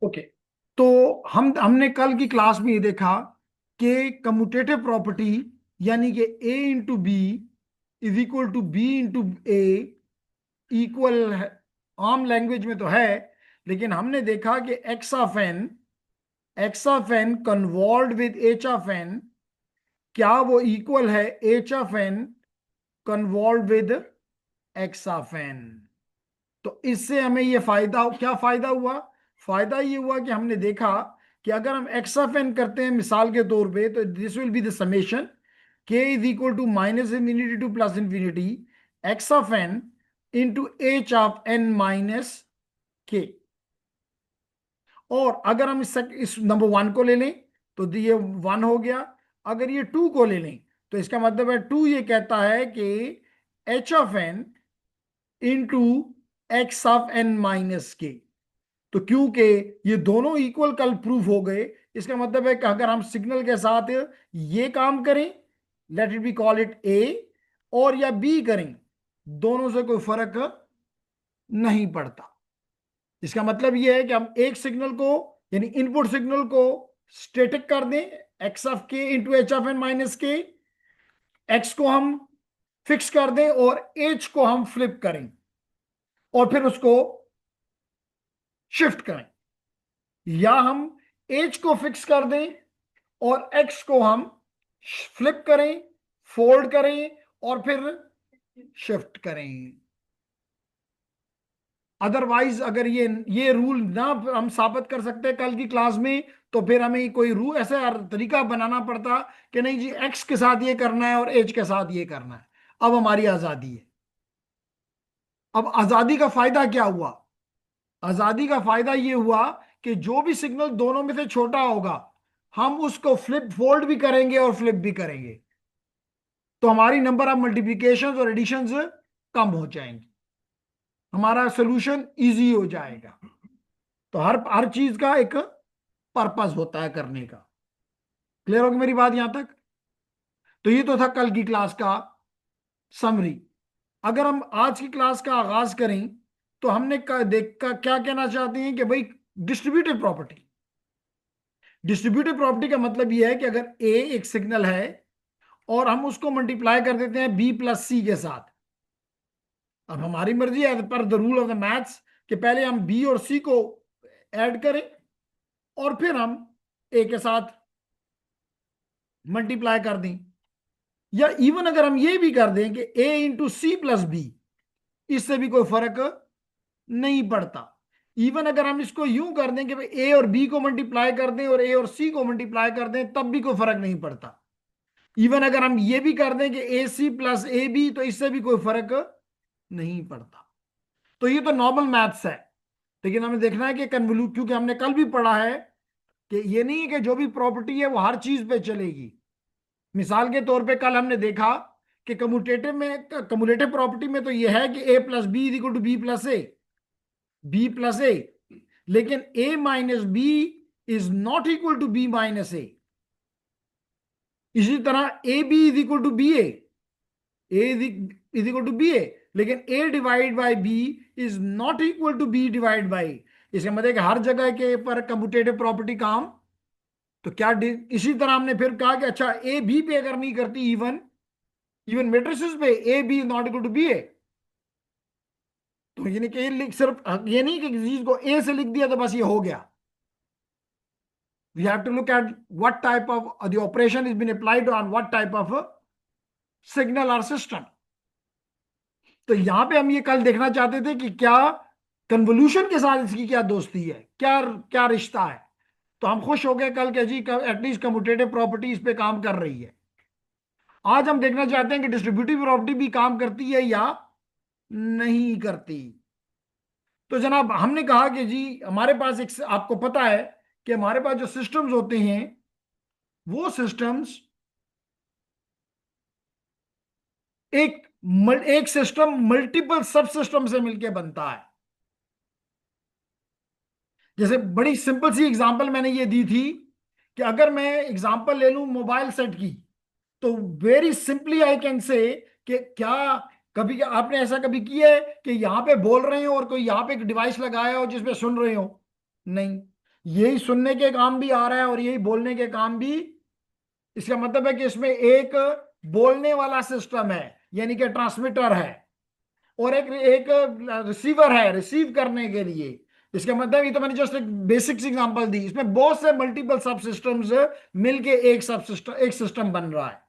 Okay. तो हमने कल की क्लास में ये देखा कि कम्यूटेटिव प्रॉपर्टी यानी कि A into B is equal to B into A equal, आम लैंग्वेज में तो है, लेकिन हमने देखा कि X of N convolve with H of N, क्या वो इक्वल है H of N convolve with X of N. तो इससे हमें ये क्या फायदा हुआ? फायदा ये हुआ कि हमने देखा कि अगर हम एक्स ऑफ एन करते हैं मिसाल के तौर पे, तो this will be the summation K is equal to minus infinity to plus infinity X of N into H of N minus K. और अगर हम इस नंबर वन को ले लें तो ये वन हो गया। अगर ये टू को ले लें तो इसका मतलब है टू ये कहता है कि H of N into X of N minus K. तो क्योंकि ये दोनों इक्वल कल प्रूफ हो गए, इसका मतलब है कि अगर हम सिग्नल के साथ ये काम करें, let it be call it A, और या बी करें, दोनों से कोई फर्क नहीं पड़ता। इसका मतलब यह है कि हम एक सिग्नल को यानी इनपुट सिग्नल को स्टेटिक कर दें, X of K into H of N minus K, X को हम फिक्स कर दें और एच को हम फ्लिप करें और फिर उसको शिफ्ट करें, या हम एच को फिक्स कर दें और एक्स को हम फ्लिप करें, फोल्ड करें और फिर शिफ्ट करें। अदरवाइज अगर ये रूल ना हम साबित कर सकते कल की क्लास में, तो फिर हमें कोई रूल ऐसा तरीका बनाना पड़ता कि नहीं जी एक्स के साथ ये करना है और एच के साथ ये करना है। अब हमारी आजादी है। अब आजादी का फायदा क्या हुआ? आजादी का फायदा ये हुआ कि जो भी सिग्नल दोनों में से छोटा होगा, हम उसको फ्लिप फोल्ड भी करेंगे और फ्लिप भी करेंगे, तो हमारी नंबर ऑफ मल्टीप्लिकेशन और एडिशन कम हो जाएंगे, हमारा सोल्यूशन इजी हो जाएगा। तो हर हर चीज का एक पर्पस होता है करने का। क्लियर होगी मेरी बात यहां तक? तो ये तो था कल की क्लास का समरी। अगर हम आज की क्लास का आगाज करें तो हमने क्या कहना चाहते हैं कि भाई डिस्ट्रीब्यूटिव प्रॉपर्टी। डिस्ट्रीब्यूटिव प्रॉपर्टी का मतलब यह है कि अगर ए एक सिग्नल है और हम उसको मल्टीप्लाई कर देते हैं बी प्लस सी के साथ, अब हमारी मर्जी है पर the rule of the maths कि पहले हम बी और सी को ऐड करें और फिर हम ए के साथ मल्टीप्लाई कर दें, या इवन अगर हम ये भी कर दें कि A into C plus B, इससे भी कोई फर्क नहीं पड़ता। इवन अगर हम इसको यूं कर दें कि ए और बी को मल्टीप्लाई कर दें और ए और सी को मल्टीप्लाई कर दें, तब भी कोई फर्क नहीं पड़ता। इवन अगर हम ये भी कर दें कि ए सी प्लस ए बी, तो इससे भी कोई फर्क नहीं पड़ता। तो ये तो नॉर्मल मैथ्स है, लेकिन हमें देखना है कि कन्वोल्यूट, क्योंकि हमने कल भी पढ़ा है कि ये नहीं है कि जो भी प्रॉपर्टी है वो हर चीज पे चलेगी। मिसाल के तौर पे कल हमने देखा कि कम्युलेटिव प्रॉपर्टी में तो ये है कि A plus B is equal to B plus A, लेकिन A minus B is not equal to B minus A. इसी तरह A B is equal to B A is equal to B A, लेकिन A divide by B is not equal to B divide by. इसका मतलब कि हर जगह के पर commutative property काम। तो इसी तरह हमने फिर कहा कि अच्छा ए बी पे अगर नहीं करती, इवन इवन मेट्रिसेस पे A B is not equal to B A, तो यानी कि सिर्फ ये नहीं कि किसी चीज को ए से लिख दिया तो बस ये हो गया। We have to look at what type of the operation is been applied on what type of signal or system. तो यहां पे हम ये कल देखना चाहते थे कि क्या कन्वोल्यूशन के साथ इसकी क्या दोस्ती है, क्या क्या रिश्ता है। तो हम खुश हो गए कल के जी एटलीस्ट कम्यूटेटिव प्रॉपर्टी इस पे काम कर रही है। आज हम देखना चाहते हैं कि डिस्ट्रीब्यूटिव प्रॉपर्टी भी काम करती है या नहीं करती। तो जनाब हमने कहा कि जी हमारे पास एक, आपको पता है कि हमारे पास जो सिस्टम्स होते हैं वो सिस्टम्स एक एक सिस्टम मल्टीपल सब सिस्टम से मिलकर बनता है। जैसे बड़ी सिंपल सी एग्जांपल मैंने ये दी थी कि अगर मैं एग्जांपल ले लूं मोबाइल सेट की, तो very simply I can say कि क्या कभी आपने ऐसा कभी किया है कि यहां पे बोल रहे हो और कोई यहां पे एक डिवाइस लगाया हो जिसपे सुन रहे हो? नहीं। यही सुनने के काम भी आ रहा है और यही बोलने के काम भी। इसका मतलब है कि इसमें एक बोलने वाला सिस्टम है, यानी कि ट्रांसमीटर है, और एक एक रिसीवर है रिसीव करने के लिए। इसका मतलब, ये तो मैंने जस्ट एक बेसिक एग्जांपल दी, इसमें बहुत से मल्टीपल सब सिस्टम्स मिलके एक सब सिस्टम, एक सिस्टम बन रहा है।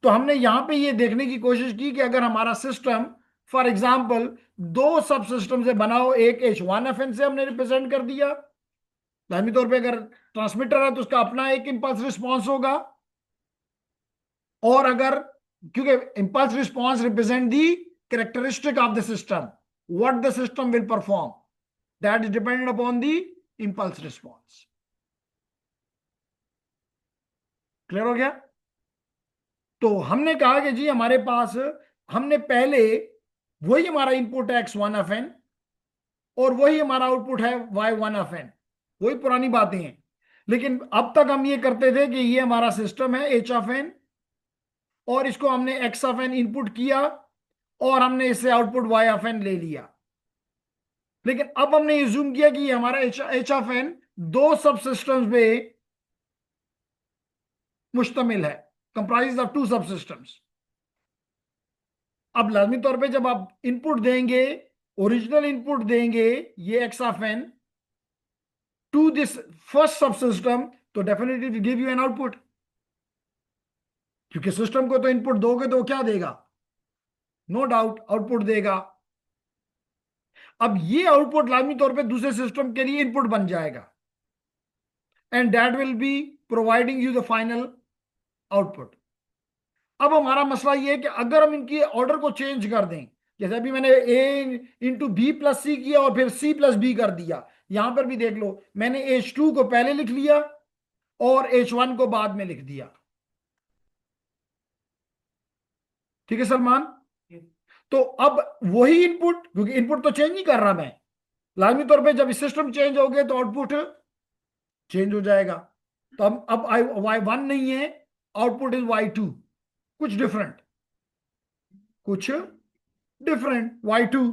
तो हमने यहां पे ये देखने की कोशिश की कि अगर हमारा सिस्टम फॉर एग्जांपल दो सब सिस्टम से बना हो, एक H1FN से हमने रिप्रेजेंट कर दिया, लाजमी तौर पे अगर ट्रांसमीटर है तो उसका अपना एक इंपल्स रिस्पॉन्स होगा, और अगर, क्योंकि impulse response represent the characteristic of the system, what the system will perform, that is dependent upon the impulse response. Clear हो गया? तो हमने कहा कि जी हमारे पास, हमने पहले, वही हमारा इनपुट है X1FN, और वही हमारा आउटपुट है Y1FN, वही पुरानी बातें हैं। लेकिन अब तक हम ये करते थे कि ये हमारा सिस्टम है H और इसको हमने X इनपुट किया, और हमने इससे आउटपुट Y ले लिया। लेकिन अब हमने ये जूम किया कि ये हमारा H दो सब सिस्टम्स पे मुश्तमिल है, कंप्राइज ऑफ टू सब सिस्टम्स। अब लाजमी तौर पे जब आप इनपुट देंगे, ओरिजिनल इनपुट देंगे ये X टू दिस फर्स्ट सब सिस्टम, तो definitely give you an output, क्योंकि सिस्टम को तो इनपुट दोगे तो क्या देगा, नो डाउट आउटपुट देगा। अब ये आउटपुट लाजमी तौर पे दूसरे सिस्टम के लिए इनपुट बन जाएगा, and that will be providing you the final output. अब हमारा मसला ये है कि अगर हम इनकी ऑर्डर को चेंज कर दें, जैसे अभी मैंने A × B + C किया और फिर C + B कर दिया, यहां पर भी देख लो, मैंने H2 को पहले लिख लिया और H1 को बाद में लिख दिया। ठीक है सलमान? तो अब वही इनपुट, क्योंकि इनपुट तो चेंज नहीं कर रहा मैं, लाजमी तौर पे जब सिस्टम चेंज हो गए तो आउटपुट चेंज हो जाएगा। तो अब Y1 नहीं है, आउटपुट इज Y2, कुछ डिफरेंट, कुछ डिफरेंट Y2।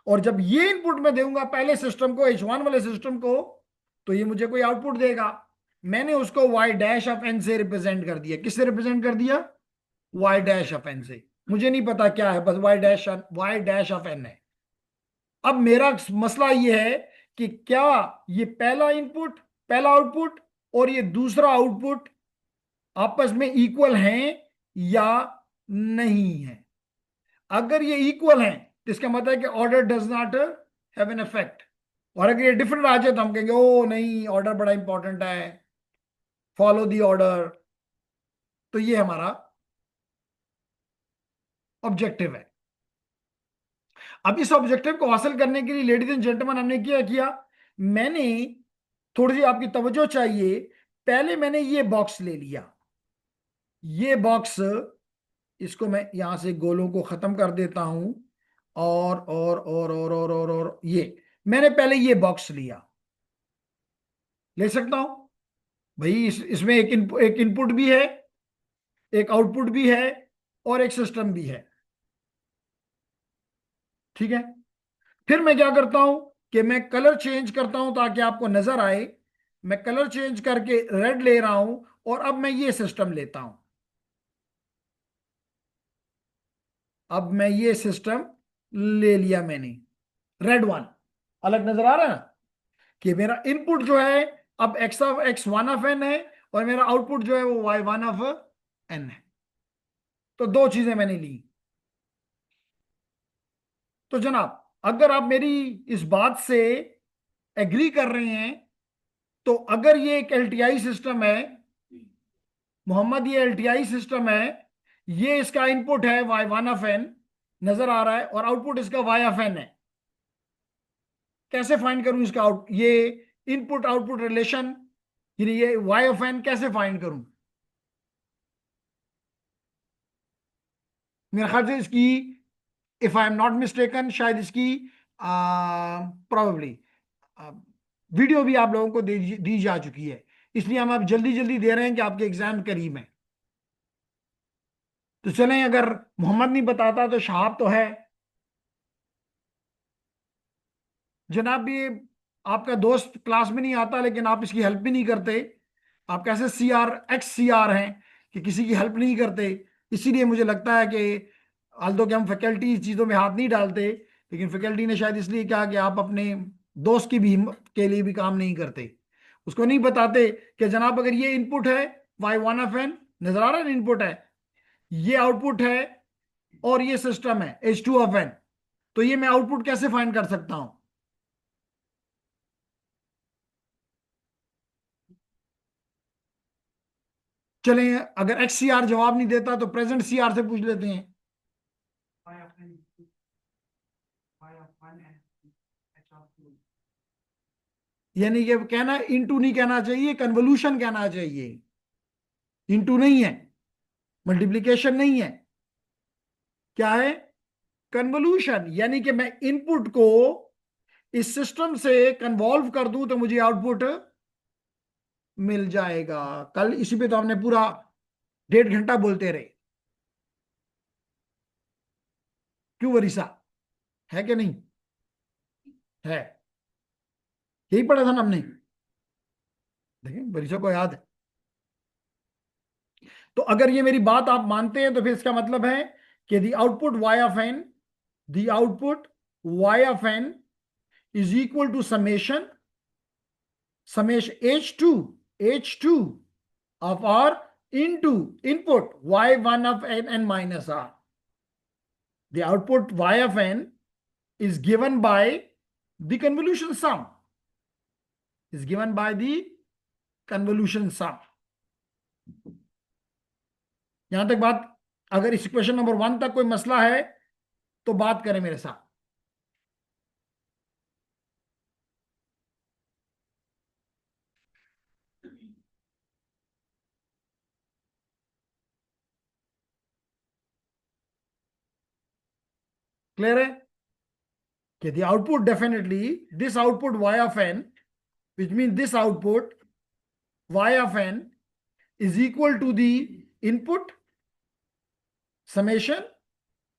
और जब ये इनपुट मैं दूंगा पहले सिस्टम को, H1 वाले सिस्टम को, तो ये मुझे कोई आउटपुट देगा। मैंने उसको Y' से रिप्रेजेंट कर दिया। किससे रिप्रेजेंट कर दिया? Y' से। मुझे नहीं पता क्या है, बस Y' है। अब मेरा मसला ये है कि क्या ये पहला इनपुट, पहला आउटपुट और ये दूसरा आउटपुट आपस में इक्वल हैं या नहीं है। अगर ये इक्वल हैं तो इसका मतलब है कि order does not have an effect, और अगर ये डिफरेंट आ जाए तो हम कहेंगे ओ नहीं, ऑर्डर बड़ा इंपॉर्टेंट है, फॉलो दी ऑर्डर। तो ये हमारा ऑब्जेक्टिव है। अब इस ऑब्जेक्टिव को हासिल करने के लिए लेडीज एंड जेंटलमैन हमने क्या किया, मैंने, थोड़ी सी आपकी तवज्जो चाहिए, पहले मैंने ये बॉक्स ले लिया, ये बॉक्स, इसको मैं यहां से गोलों को खत्म कर देता हूं, और ये मैंने पहले ये बॉक्स लिया, ले सकता हूं भाई, इसमें एक इनपुट भी है, एक आउटपुट भी है, और एक सिस्टम भी है। ठीक है? फिर मैं क्या करता हूं कि मैं कलर चेंज करता हूं ताकि आपको नजर आए। मैं कलर चेंज करके रेड ले रहा हूं, और अब मैं ये सिस्टम लेता हूं। अब मैं ये सिस्टम ले लिया मैंने, रेड वन। अलग नजर आ रहा है ना कि मेरा इनपुट जो है अब X1 है, और मेरा आउटपुट जो है वो Y1 है। तो दो चीजें मैंने ली। तो जनाब, अगर आप मेरी इस बात से एग्री कर रहे हैं, तो अगर ये एक LTI सिस्टम है, मोहम्मद ये LTI सिस्टम है, ये इसका इनपुट है Y1 नजर आ रहा है, और आउटपुट इसका Y है, कैसे फाइंड करूं इसका ये इनपुट आउटपुट रिलेशन, यानी ये Y कैसे फाइंड करूं? मेरे ख्याल से इसकी, if I am not mistaken, शायद इसकी प्रोबेबली वीडियो भी आप लोगों को दी जा चुकी है, इसलिए हम आप जल्दी जल्दी दे रहे हैं कि आपके एग्जाम करीब है। तो चलें, अगर मोहम्मद नहीं बताता तो शहाब तो है। जनाब, ये आपका दोस्त क्लास में नहीं आता लेकिन आप इसकी हेल्प भी नहीं करते, आप कैसे CR हैं कि किसी की हेल्प नहीं करते। इसीलिए मुझे लगता है कि आल्दो कि हम फैकल्टी इस चीज़ों में हाथ नहीं डालते, लेकिन फैकल्टी ने शायद इसलिए कहा कि आप अपने दोस्त की भी हिम्मत के लिए भी काम नहीं करते। उसको नहीं बताते कि जनाब अगर ये इनपुट है Y1 ऑफ n, नजर आ रहा है इनपुट है, ये आउटपुट है, और ये सिस्टम है H2 ऑफ n, तो ये मैं आउटपुट कैसे फाइंड कर सकता हूं? चलें, अगर XCR जवाब नहीं देता तो प्रेजेंट CR से पूछ लेते हैं। यानी कि कहना इनटू नहीं कहना चाहिए, कन्वोल्यूशन कहना चाहिए। इनटू नहीं है, मल्टीप्लिकेशन नहीं है, क्या है? कन्वोल्यूशन। यानी कि मैं इनपुट को इस सिस्टम से कन्वॉल्व कर दूं तो मुझे आउटपुट मिल जाएगा। कल इसी पे तो हमने पूरा 1.5 घंटा बोलते रहे। क्यों वरीसा, है कि नहीं? है, यही पढ़ा था ना हमने। देखिए वरीसा को याद है। तो अगर ये मेरी बात आप मानते हैं तो फिर इसका मतलब है कि the output Y of n, the output Y of n is equal to summation H2 of R into input Y1 of n minus R. The output Y of n is given by the convolution sum, is given by the convolution sum. यहां तक बात, अगर इस question number 1 तक कोई मसला है तो बात करें मेरे साथ। क्लियर है कि the output, definitely this output Y of n, which means this output Y of n is equal to the input summation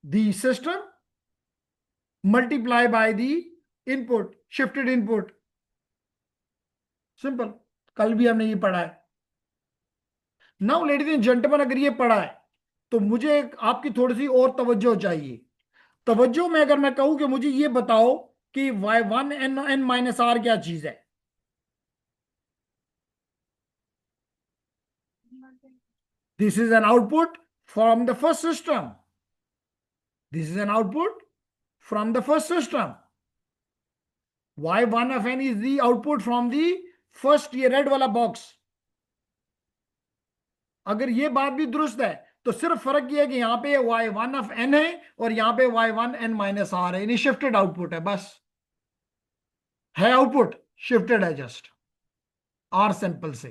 the system multiply by the input, shifted input. Simple, कल भी हमने ये पढ़ा है। Now ladies and gentleman, अगर ये पढ़ा है तो मुझे आपकी थोड़ी सी और तवज्जो चाहिए। तवज्जो में अगर मैं कहूं कि मुझे ये बताओ कि Y1n क्या चीज है? This is an output from the first system, this is an output from the first system. Y1 of n is the output from the first, ये रेड वाला बॉक्स। अगर ये बात भी दुरुस्त है तो सिर्फ फर्क ये है कि यहां पे Y1 of n है और यहां पे Y1n-R है, यानी शिफ्टेड आउटपुट है, बस है आउटपुट शिफ्टेड है, जस्ट R सैंपल से।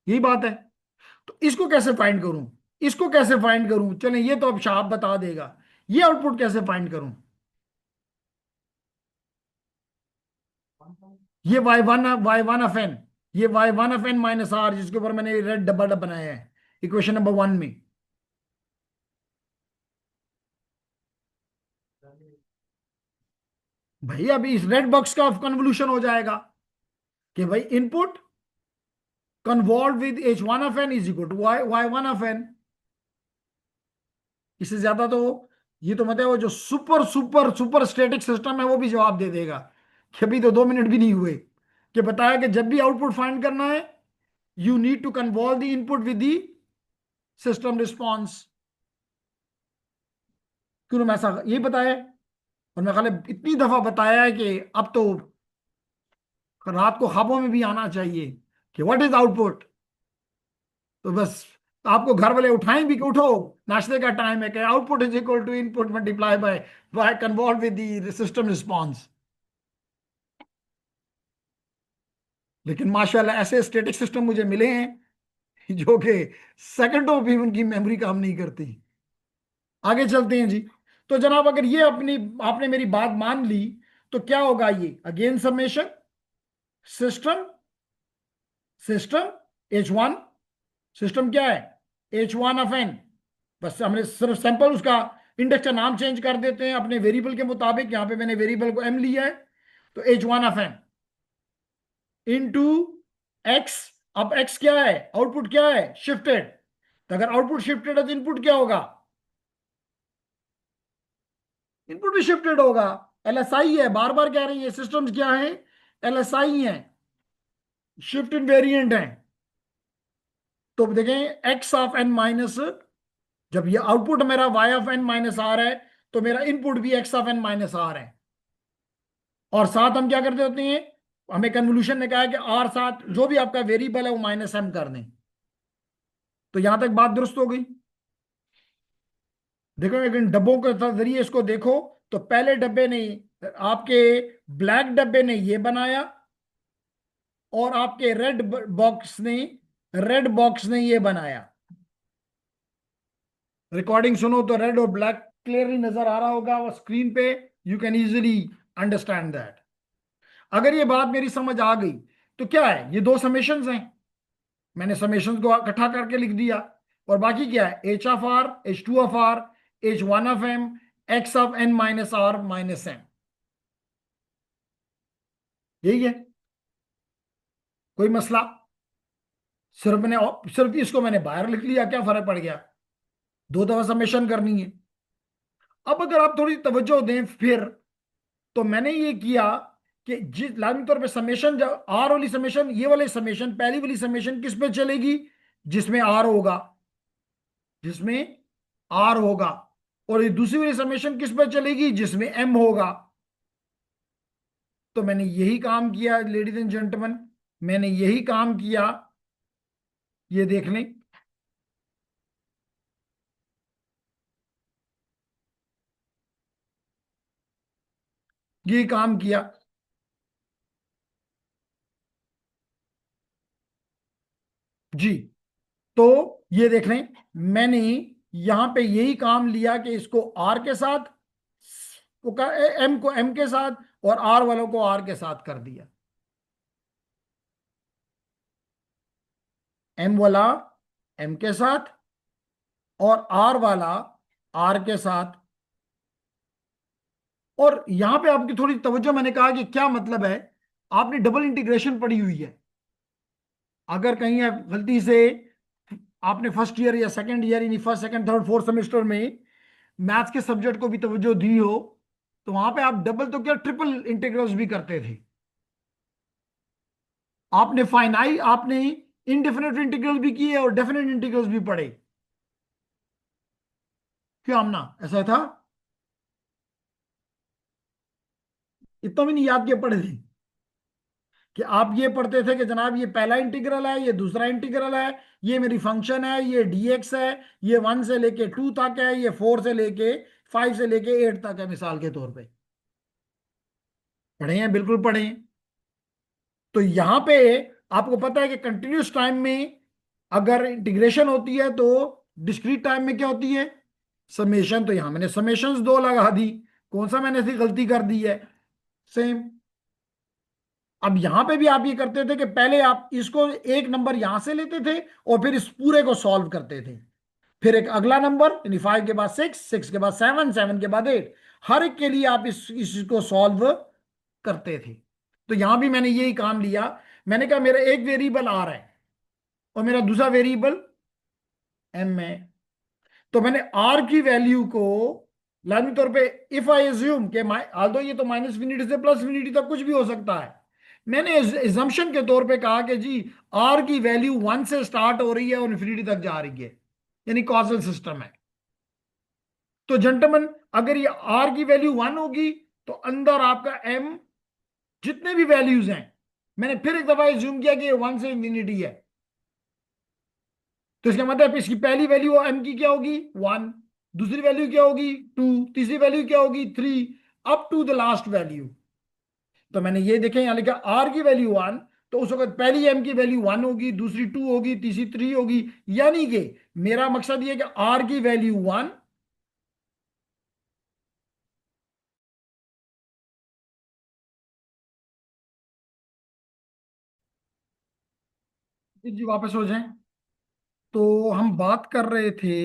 यही बात है। तो इसको कैसे फाइंड करूं, इसको कैसे फाइंड करूं? चलें, ये तो अब शाह बता देगा। ये आउटपुट कैसे फाइंड करूं? ये Y1 of n, ये Y1 of n-R, जिसके ऊपर मैंने रेड डब्बा डब बनाया है इक्वेशन नंबर 1 में। भाई अभी इस रेड बॉक्स का कन्वोल्यूशन हो जाएगा कि भाई input convolve with H1 of n is equal to Y1 of n। इससे ज्यादा तो ये तो मतलब वो जो super super super static system है वो भी जवाब दे देगा कि अभी तो 2 मिनट भी नहीं हुए कि बताया कि जब भी आउटपुट फाइंड करना है you need to convolve the input with the system response. क्यों मैं ऐसा ये बताया, और मैं खाली इतनी दफा बताया है कि अब तो रात को ख्वाबों में भी आना चाहिए कि व्हाट इज आउटपुट। तो बस आपको घर वाले उठाएं भी कि उठो, नाश्ते का टाइम है, कि output is equal to input multiply by convolve with the system response. लेकिन माशाल्लाह ऐसे स्टैटिक सिस्टम मुझे मिले हैं जो कि सेकंडों भी उनकी मेमोरी काम नहीं करती। आगे चलते हैं जी। तो जनाब अगर ये अपनी आपने मेरी बात मान ली तो क्या होगा? ये again summation system, system H1, system क्या है? H1 of n। बस हमने सिर्फ सैंपल उसका इंडेक्स का नाम चेंज कर देते हैं अपने वेरिएबल के मुताबिक। यहां पे मैंने वेरिएबल को m लिया है तो H1 of n into x. अब एक्स क्या है, आउटपुट क्या है, शिफ्टेड। तो अगर आउटपुट शिफ्टेड है तो इनपुट क्या होगा, इनपुट भी शिफ्टेड होगा। एलएसआई है, बार बार कह रही है, सिस्टम्स क्या है, एलएसआई है, शिफ्ट इन वेरिएंट है। तो देखें एक्स ऑफ एन माइनस, जब ये आउटपुट मेरा Y of N minus R है, तो मेरा इनपुट भी X of N minus R है। और साथ हम क्या करते होते हैं, हमें कन्वोल्यूशन ने कहा है कि आर साथ जो भी आपका वेरिएबल है वो माइनस एम कर दें। तो यहां तक बात दुरुस्त हो गई। देखो एक डब्बों के जरिए इसको देखो, तो पहले डब्बे ने, आपके ब्लैक डब्बे ने ये बनाया, और आपके रेड बॉक्स ने ये बनाया। रिकॉर्डिंग सुनो तो रेड और ब्लैक क्लियरली नजर आ रहा होगा वो स्क्रीन पे। You can easily understand that. अगर ये बात मेरी समझ आ गई, तो क्या है, ये दो समेशंस हैं, मैंने समेशंस को इकट्ठा करके लिख दिया। और बाकी क्या है, H of R, H2 of r, H1 of m, X of N minus R minus M, यही है। कोई मसला, सिर्फ इसको मैंने बाहर लिख लिया, क्या फर्क पड़ गया, दो दफा समेशन करनी है। अब अगर आप थोड़ी तवज्जो दें फिर, तो मैंने ये किया कि जिस लाजमी तौर पे समेशन, जब आर वाली समेशन, ये वाले समेशन, पहली वाली समेशन किस पे चलेगी, जिसमें आर होगा, जिसमें आर होगा। और ये दूसरी वाली समेशन किस पे चलेगी, जिसमें एम होगा। तो मैंने यही काम किया लेडीज एंड जेंटलमैन, मैंने यही काम किया, ये देख लें, ये काम किया जी। तो ये देख लें, मैंने यहां पे यही काम लिया कि इसको आर के साथ, एम को एम के साथ, और आर वालों को आर के साथ कर दिया। एम वाला एम के साथ, और आर वाला आर के साथ। और यहां पे आपकी थोड़ी तवज्जो, मैंने कहा कि क्या मतलब है, आपने डबल इंटीग्रेशन पढ़ी हुई है। अगर कहीं आप गलती से, आपने फर्स्ट ईयर या सेकंड ईयर, यानी first second third fourth semester में मैथ्स के सब्जेक्ट को भी तवज्जो दी हो, तो वहां पे आप डबल तो क्या ट्रिपल इंटीग्रल्स भी करते थे। आपने इनडेफिनेट इंटीग्रल भी किए और डेफिनेट इंटीग्रल्स भी पढ़े। क्या हमना ऐसा था, इतना भी नहीं याद किया पढ़े थे, कि आप ये पढ़ते थे कि जनाब ये पहला इंटीग्रल है, ये दूसरा इंटीग्रल है, ये मेरी फंक्शन है, ये डीएक्स है, ये 1 से लेके 2 तक है, ये 4 से लेके 5 से लेके 8 तक है, मिसाल के तौर पे पढ़े हैं, बिल्कुल पढ़े हैं। तो यहां पे आपको पता है कि कंटिन्यूस टाइम में अगर इंटीग्रेशन होती है तो डिस्क्रीट टाइम में क्या होती है, समेशन। तो यहां मैंने समेशंस दो लगा दी, कौन सा मैंने ऐसी गलती कर दी है, सेम। अब यहां पे भी आप ये करते थे कि पहले आप इसको एक नंबर यहां से लेते थे, और फिर इस पूरे को सॉल्व करते थे, फिर एक अगला नंबर, यानी 5 के बाद 6, 6 के बाद 7, 7 के बाद 8, हर एक के लिए आप इसको सॉल्व करते थे। तो यहां भी मैंने यही काम लिया। मैंने कहा मेरा एक वेरिएबल आर है, और मेरा दूसरा वेरिएबल एम है। तो मैंने आर की वैल्यू को लाजमी तौर पे, इफ आई एज्यूम के, आल्दो ये तो माइनस इन्फिनिटी से प्लस इन्फिनिटी तक कुछ भी हो सकता है, मैंने एजम्पशन के तौर पे कहा कि जी आर की वैल्यू 1 से स्टार्ट हो रही है और इन्फिनिटी तक जा रही है, यानी कॉजल सिस्टम है। तो जेंटलमैन, अगर ये आर की वैल्यू 1 होगी, तो अंदर आपका एम जितने भी वैल्यूज हैं, मैंने फिर एक दफा एज्यूम किया कि ये 1 से इन्फिनिटी है। तो इसका मतलब इसकी पहली वैल्यू एम की क्या होगी, 1, दूसरी वैल्यू क्या होगी, 2, तीसरी वैल्यू क्या होगी, 3, up to the last value. तो मैंने ये देखे यहां लिखा आर की वैल्यू 1, तो उस वक्त पहली एम की वैल्यू 1 होगी, दूसरी 2 होगी, तीसरी 3 होगी। यानी कि मेरा मकसद ये कि आर की वैल्यू 1, जी वापस हो जाएं। तो हम बात कर रहे थे,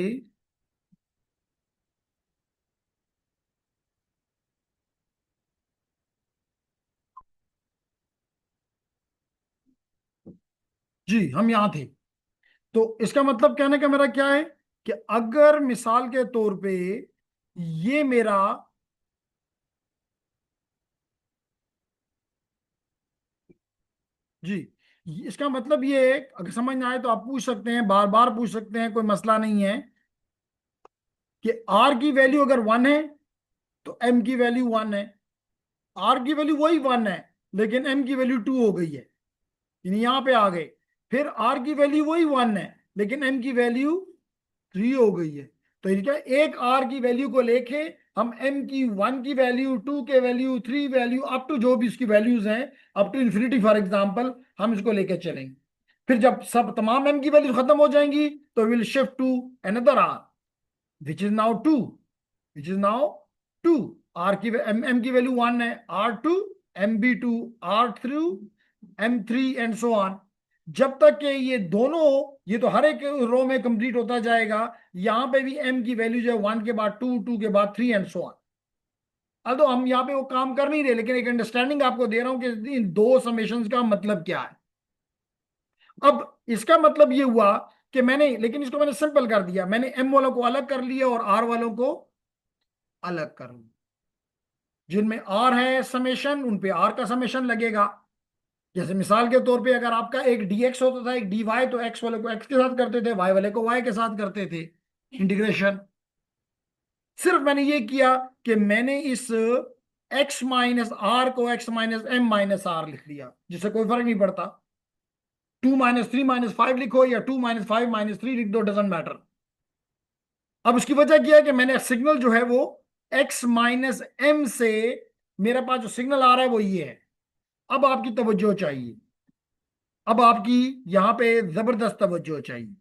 जी हम यहां थे। तो इसका मतलब कहने का मेरा क्या है कि अगर मिसाल के तौर पे ये मेरा, जी इसका मतलब ये है, अगर समझ में आए तो आप पूछ सकते हैं, बार बार पूछ सकते हैं, कोई मसला नहीं है, कि आर की वैल्यू अगर वन है तो एम की वैल्यू वन है। आर की वैल्यू वही वन है लेकिन एम की वैल्यू टू हो गई है, यानी यहां पे आ गए। फिर आर की वैल्यू वही वन है लेकिन एम की वैल्यू थ्री हो गई है। तो इनका एक आर की वैल्यू को लेके हम एम की वन की वैल्यू, टू के value, three value, up to जो भी इसकी वैल्यूज हैं, up to infinity for example, हम इसको लेके चलेंगे। फिर जब सब तमाम एम की वैल्यू खत्म हो जाएंगी तो will shift to another R which is now two, which is now two. R की एम की वैल्यू वन है, R two, M be two, R three, M three and so on. जब तक कि ये दोनों, ये तो हर एक रो में कंप्लीट होता जाएगा, यहां पे भी एम की वैल्यू जो है वन के बाद टू, टू के बाद थ्री एंड सो ऑन। अब तो हम यहाँ पे वो काम कर नहीं रहे लेकिन एक अंडरस्टैंडिंग आपको दे रहा हूं कि इन दो समेशंस का मतलब क्या है। अब इसका मतलब ये हुआ कि मैंने, लेकिन इसको मैंने सिंपल कर दिया, मैंने एम वालों को अलग कर लिया और आर वालों को अलग कर लिया। जिनमें आर है समेशन उन पे आर का समेशन लगेगा। जैसे मिसाल के तौर पे अगर आपका एक डीएक्स होता था, एक डी वाई, तो एक्स वाले को एक्स के साथ करते थे, वाई वाले को वाई के साथ करते थे इंटीग्रेशन। सिर्फ मैंने ये किया कि मैंने इस एक्स माइनस आर को X minus M minus R लिख दिया, जिससे कोई फर्क नहीं पड़ता। Two minus three minus five लिखो या two minus five minus three लिख दो, डजेंट मैटर। अब उसकी वजह क्या है कि मैंने सिग्नल जो है वो एक्स माइनस एम से, मेरे पास जो सिग्नल आ रहा है वो ये है। अब आपकी तवज्जो चाहिए, अब आपकी यहां पे जबरदस्त तवज्जो चाहिए।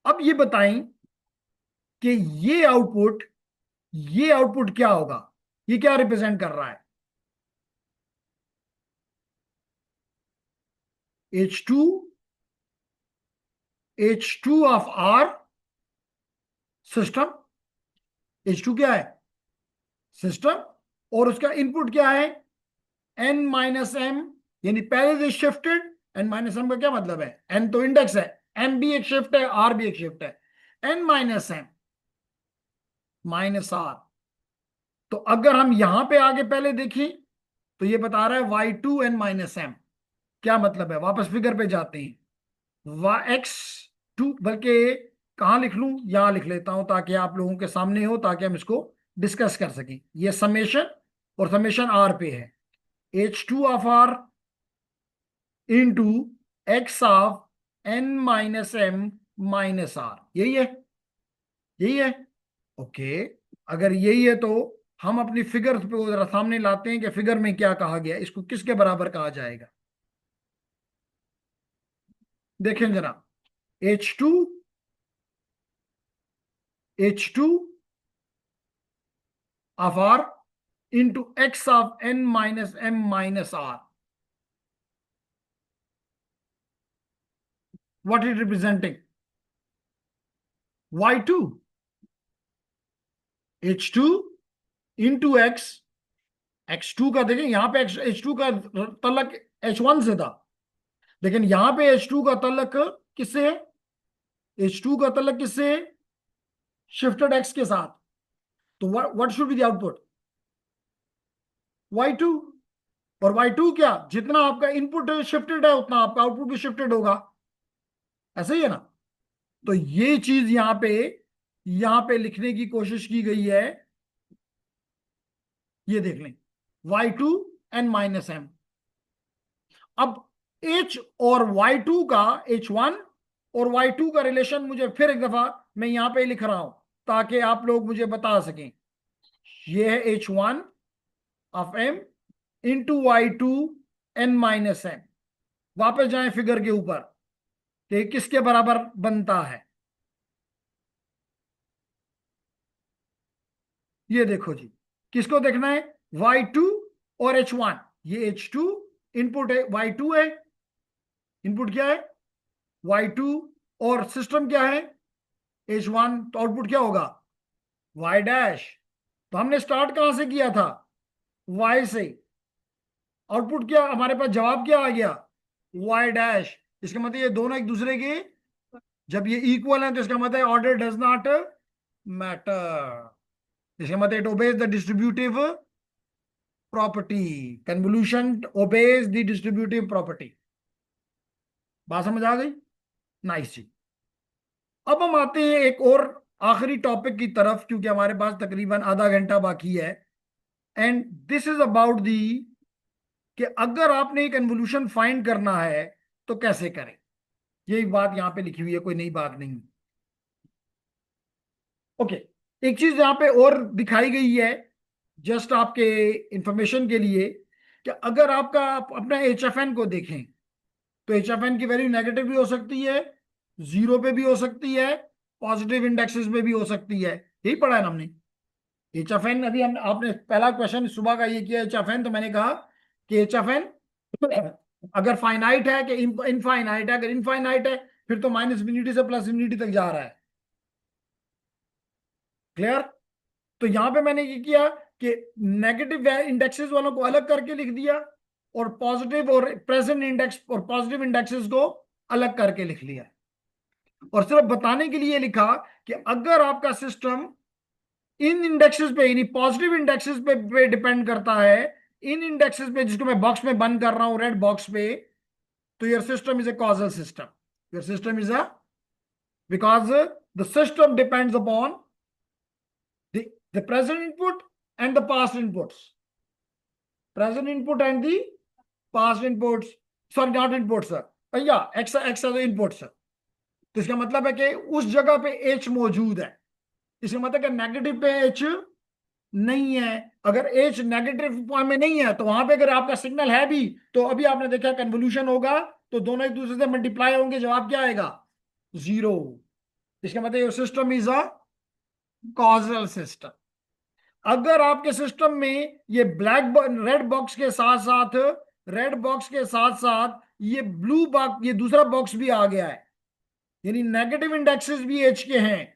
अब ये बताएं कि ये आउटपुट, ये आउटपुट क्या होगा, ये क्या रिप्रेजेंट कर रहा है? H two, H two of R system. H two क्या है? सिस्टम। और उसका इनपुट क्या है? एन माइनस एम, यानी पहले से शिफ्टेड। एन माइनस एम का क्या मतलब है? एन तो इंडेक्स है, एम भी एक शिफ्ट है, आर भी एक शिफ्ट है। N minus M minus R. तो अगर हम यहां पे आगे पहले देखें तो ये बता रहा है Y two N minus M. क्या मतलब है? वापस फिगर पे जाते हैं। वाई एक्स टू, बल्कि कहाँ लिख लूं, यहां लिख लेता हूं ताकि आप लोगों के सामने हो, ताकि हम इसको डिस्कस कर सकें। ये समेशन, और समेशन आर पे है, H two of R into X of N minus M minus R. यही है, यही है। ओके, अगर यही है तो हम अपनी फिगर पे जरा सामने लाते हैं कि फिगर में क्या कहा गया, इसको किसके बराबर कहा जाएगा। देखें जरा, H two, H two of R into X of N minus M minus R, what is representing? Y two, H two into X. X two का देखें यहां पे, एक्स एच टू का तलक एच वन से था, लेकिन यहां पे एच टू का तलक किससे है? एच टू का तलक किससे है? शिफ्टेड एक्स के साथ। तो what should be the output? Y two. और वाई टू क्या, जितना आपका इनपुट शिफ्टेड है उतना आपका आउटपुट भी शिफ्टेड होगा। ऐसा ही है ना? तो ये चीज यहां पे लिखने की कोशिश की गई है। ये देख लें, Y two N minus M. अब एच और वाई टू का, एच वन और वाई टू का रिलेशन मुझे फिर एक दफा मैं यहां पे लिख रहा हूं ताकि आप लोग मुझे बता सकें। ये है H one of M into Y two N minus M. वापस जाएं फिगर के ऊपर कि किसके बराबर बनता है। ये देखो जी, किसको देखना है? वाई टू और एच वन। ये एच टू इनपुट है, वाई टू है इनपुट, क्या है? Y two. और सिस्टम क्या है? H1, तो आउटपुट क्या होगा? y dash. तो हमने स्टार्ट कहां से किया था? y से। आउटपुट क्या हमारे पास, जवाब क्या आ गया? y dash. इसका मतलब ये दोनों एक दूसरे के, जब ये इक्वल है तो इसका मतलब ऑर्डर डज नॉट मैटर। इसका मतलब it obeys the distributive property. Convolution obeys the distributive property. बात समझ आ गई? नाइस जी। अब हम आते हैं एक और आखिरी टॉपिक की तरफ, क्योंकि हमारे पास तकरीबन आधा घंटा बाकी है। And this is about the, कि अगर आपने एक कन्वोल्यूशन फाइंड करना है तो कैसे करें। यही बात यहां पे लिखी हुई है, कोई नई बात नहीं। ओके। एक चीज यहाँ पे और दिखाई गई है, जस्ट आपके इंफॉर्मेशन के लिए, कि अगर आपका आप अपना एच एफ एन को देखें, तो एच एफ एन की वैल्यू नेगेटिव भी हो सकती है, जीरो पे भी हो सकती है, पॉजिटिव इंडेक्सेस पे भी हो सकती है। यही पढ़ा है ना हमने। एच एफ एन, अभी हम आपने पहला क्वेश्चन सुबह का ये किया एच एफ एन, तो मैंने कहा कि एच एफ एन अगर फाइनाइट है कि इनफाइनाइट है। अगर इनफाइनाइट है फिर तो माइनस इन्फिनिटी से प्लस इन्फिनिटी तक जा रहा है। क्लियर? तो यहां पे मैंने ये किया कि नेगेटिव इंडेक्सेस वालों को अलग करके लिख दिया, और पॉजिटिव और प्रेजेंट इंडेक्स और पॉजिटिव इंडेक्सेस को अलग करके लिख लिया। और सिर्फ बताने के लिए लिखा कि अगर आपका सिस्टम इन इंडेक्सेस पे, यानी पॉजिटिव इंडेक्सेस पे डिपेंड करता है, इन इंडेक्सेस पे जिसको मैं बॉक्स में बंद कर रहा हूं रेड बॉक्स पे, तो your system is a causal system. Your system is a, because the system depends upon the present input and the past inputs. Present input and the past inputs. Sorry, not inputs, sir. Yeah, x are the inputs, sir. तो इसका मतलब है कि उस जगह पे h मौजूद है। इसका मतलब कि नेगेटिव पे h नहीं है। अगर h नेगेटिव फॉर्म में नहीं है तो वहां पे अगर आपका सिग्नल है भी, तो अभी आपने देखा कन्वोल्यूशन होगा तो दोनों एक दूसरे से मल्टीप्लाई होंगे, जवाब क्या आएगा? जीरो। इसका मतलब system is a causal system. अगर आपके सिस्टम में ये ब्लैक रेड बॉक्स के साथ साथ, रेड बॉक्स के साथ साथ ये ब्लू बॉक्स, ये दूसरा बॉक्स भी आ गया है, यानी नेगेटिव इंडेक्सेस भी एच के हैं,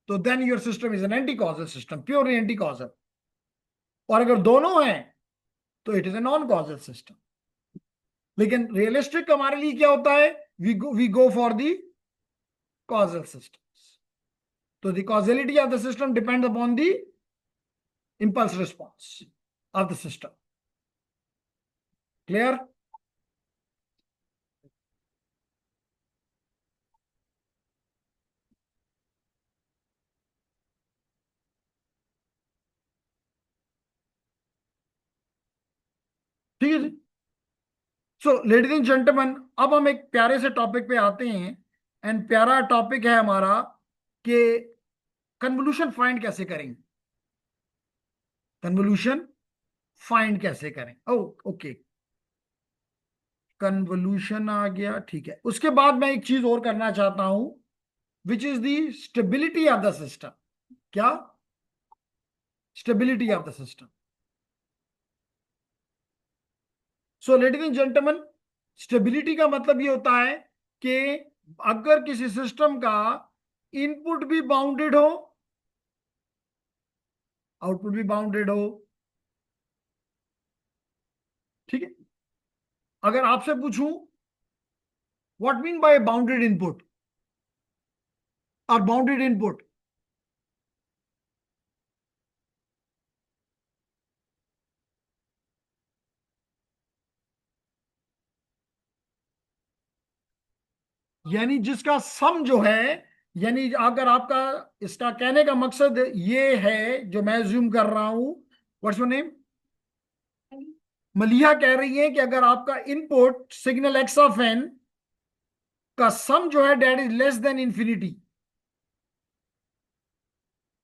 तो then your system is an anti causal system, purely anti causal. और अगर दोनों हैं तो it is a non causal system. लेकिन रियलिस्टिक हमारे लिए क्या होता है? We go for the causal systems. तो the causality of the system depend upon the impulse response of the system. Clear? ठीक है जी। सो लेडीज एंड जेंटलमैन, अब हम एक प्यारे से टॉपिक पे आते हैं। एंड प्यारा टॉपिक है हमारा कि कन्वोल्यूशन फाइंड कैसे करेंगे। कन्वोल्यूशन फाइंड कैसे करें? ओ ओके, कन्वोल्यूशन आ गया, ठीक है। उसके बाद मैं एक चीज और करना चाहता हूं, which is the stability of the system. क्या? Stability of the system. So ladies and gentleman, stability का मतलब ये होता है कि अगर किसी सिस्टम का इनपुट भी बाउंडेड हो, आउटपुट भी बाउंडेड हो, ठीक है। अगर आपसे पूछूं what mean by bounded input और बाउंडेड इनपुट, यानी जिसका सम जो है, यानी अगर आपका, इसका कहने का मकसद ये है, जो मैं ज्यूम कर रहा हूं, व्हाट्स योर नेम? मलिया कह रही है कि अगर आपका input signal X of N का सम जो है that is less than infinity,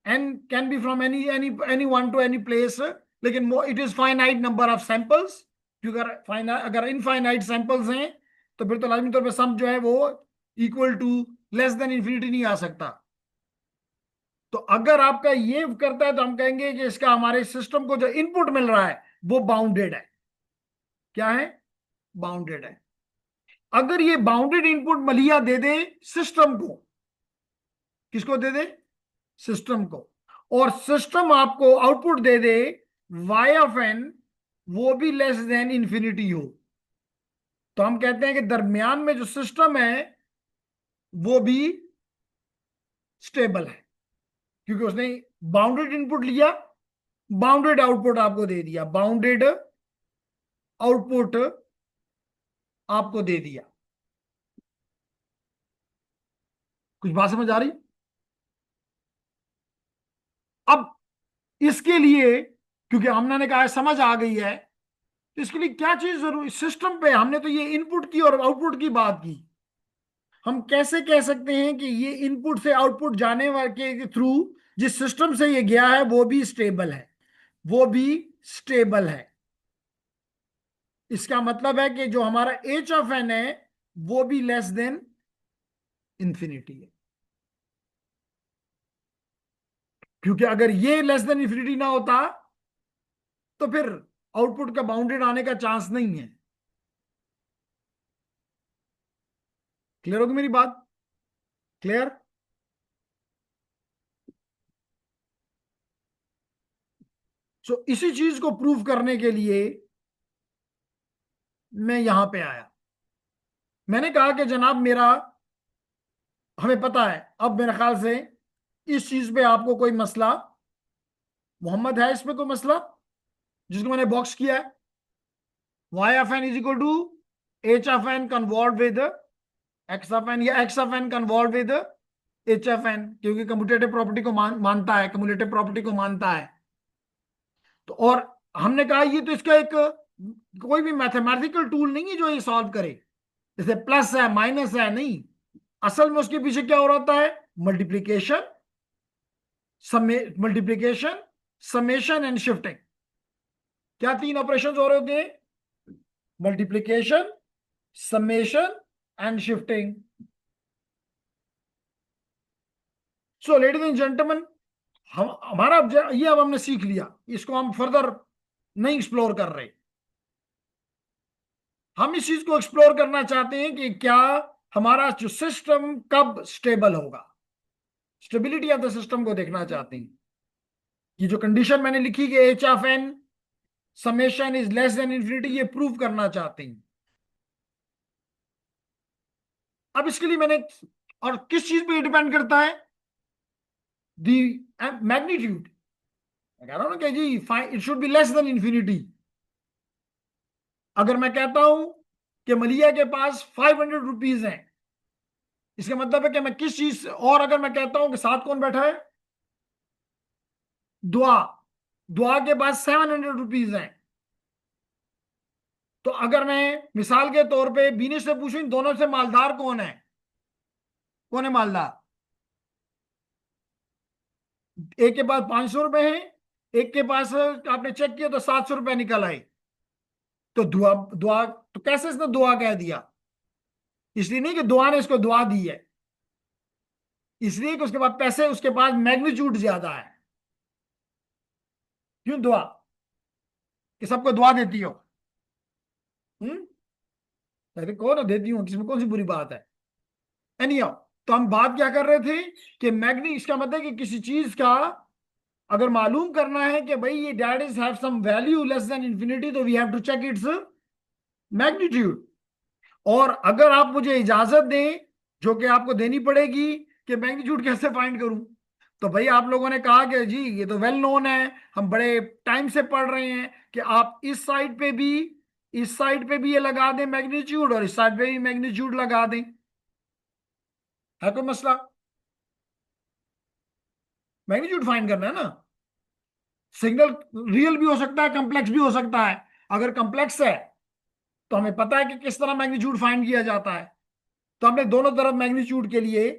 N can be from any one to any place, लेकिन it is finite number of samples, क्योंकि अगर इनफाइनाइट सैंपल्स हैं तो फिर तो लाजमी तौर पे सम जो है वो equal to less than infinity नहीं आ सकता। तो अगर आपका ये करता है तो हम कहेंगे कि इसका हमारे सिस्टम को जो इनपुट मिल रहा है वो बाउंडेड है। क्या है? बाउंडेड है। अगर ये बाउंडेड इनपुट मलिया दे दे सिस्टम को, किसको दे दे? सिस्टम को। और सिस्टम आपको output they they y of n, वो भी लेस देन इंफिनिटी हो, तो हम कहते हैं कि दरमियान में जो सिस्टम है वो भी स्टेबल है, क्योंकि उसने बाउंडेड इनपुट लिया, बाउंडेड आउटपुट आपको दे दिया, बाउंडेड आउटपुट आपको दे दिया। कुछ बात समझ आ रही? अब इसके लिए, क्योंकि हमने कहा है समझ आ गई है, तो इसके लिए क्या चीज जरूरी? सिस्टम पे हमने तो ये इनपुट की और आउटपुट की बात की, हम कैसे कह सकते हैं कि ये इनपुट से आउटपुट जाने वाले के थ्रू जिस सिस्टम से ये गया है वो भी स्टेबल है, वो भी स्टेबल है। इसका मतलब है कि जो हमारा एच ऑफ एन है वो भी लेस देन इंफिनिटी है, क्योंकि अगर ये लेस देन इंफिनिटी ना होता तो फिर आउटपुट का बाउंडेड आने का चांस नहीं है। क्लियर होगी मेरी बात? क्लियर? सो इसी चीज को प्रूव करने के लिए मैं यहां पे आया। मैंने कहा कि जनाब मेरा, हमें पता है अब मेरे ख्याल से इस चीज पे आपको कोई मसला, मोहम्मद है इसमें कोई मसला जिसको मैंने बॉक्स किया है? y of n is equal to h of n convolve with x of n, या x of n convolve with h of n, क्योंकि कम्यूटेटिव प्रॉपर्टी को मानता है, कम्यूटेटिव प्रॉपर्टी को मानता है। तो और हमने कहा ये तो इसका एक कोई भी मैथमेटिकल टूल नहीं है जो ये सॉल्व करे, जैसे प्लस है माइनस है, नहीं। असल में उसके पीछे क्या हो रहा है? Multiplication, multiplication, summation and shifting. क्या तीन ऑपरेशन हो रहे होते हैं? Multiplication, summation and shifting. So ladies and gentleman, हम हमारा ये अब हमने सीख लिया, इसको हम फर्दर नहीं एक्सप्लोर कर रहे। हम इस चीज को एक्सप्लोर करना चाहते हैं कि क्या हमारा जो सिस्टम कब स्टेबल होगा, स्टेबिलिटी ऑफ द सिस्टम को देखना चाहते हैं। ये जो कंडीशन मैंने लिखी कि H of N summation is less than infinity, ये प्रूव करना चाहते हैं। अब इसके लिए मैंने, और किस चीज पे डिपेंड करता है? The magnitude. कह रहा हूं ना कि जी it should be less than infinity. अगर मैं कहता हूं कि मलिया के पास 500 रुपीज हैं, इसका मतलब है कि मैं किस चीज, और अगर मैं कहता हूं कि साथ कौन बैठा है? दुआ। दुआ के पास 700 रुपीज हैं, तो अगर मैं मिसाल के तौर पे बीने से पूछूं इन दोनों से मालदार कौन है? कौन है मालदार? एक के पास 500 रुपए है, एक के पास आपने चेक किया तो 700 रुपए निकल आए। तो दुआ, दुआ तो कैसे इसने दुआ कह दिया? इसलिए नहीं कि दुआ ने इसको दुआ दी है, इसलिए कि उसके पास पैसे, उसके पास मैग्नीट्यूड ज्यादा है। क्यों दुआ? कि सबको दुआ देती हो? हम्म? अरे कौन देती हूँ, किसमें कौन सी बुरी बात है? एनी तो हम बात क्या कर रहे थे कि मैग्नी, इसका मतलब कि किसी चीज का अगर मालूम करना है कि भाई ये that is have some value less than infinity, तो we have to check its magnitude. और अगर आप मुझे इजाजत दें, जो कि आपको देनी पड़ेगी, कि मैग्नीट्यूड कैसे फाइंड करूं, तो भाई आप लोगों ने कहा कि जी ये तो वेल नोन है, हम बड़े टाइम से पढ़ रहे हैं कि आप इस साइड पे भी, इस साइड पे भी ये लगा दें मैग्नीट्यूड, और इस साइड पे भी मैग्नीट्यूड लगा दें। है कोई मसला? मैग्नीट्यूड फाइंड करना है ना। सिग्नल रियल भी हो सकता है, कॉम्प्लेक्स भी हो सकता है। अगर कॉम्प्लेक्स है तो हमें पता है कि किस तरह मैग्नीट्यूड फाइंड किया जाता है, तो हमने दोनों तरफ मैग्नीट्यूड के लिए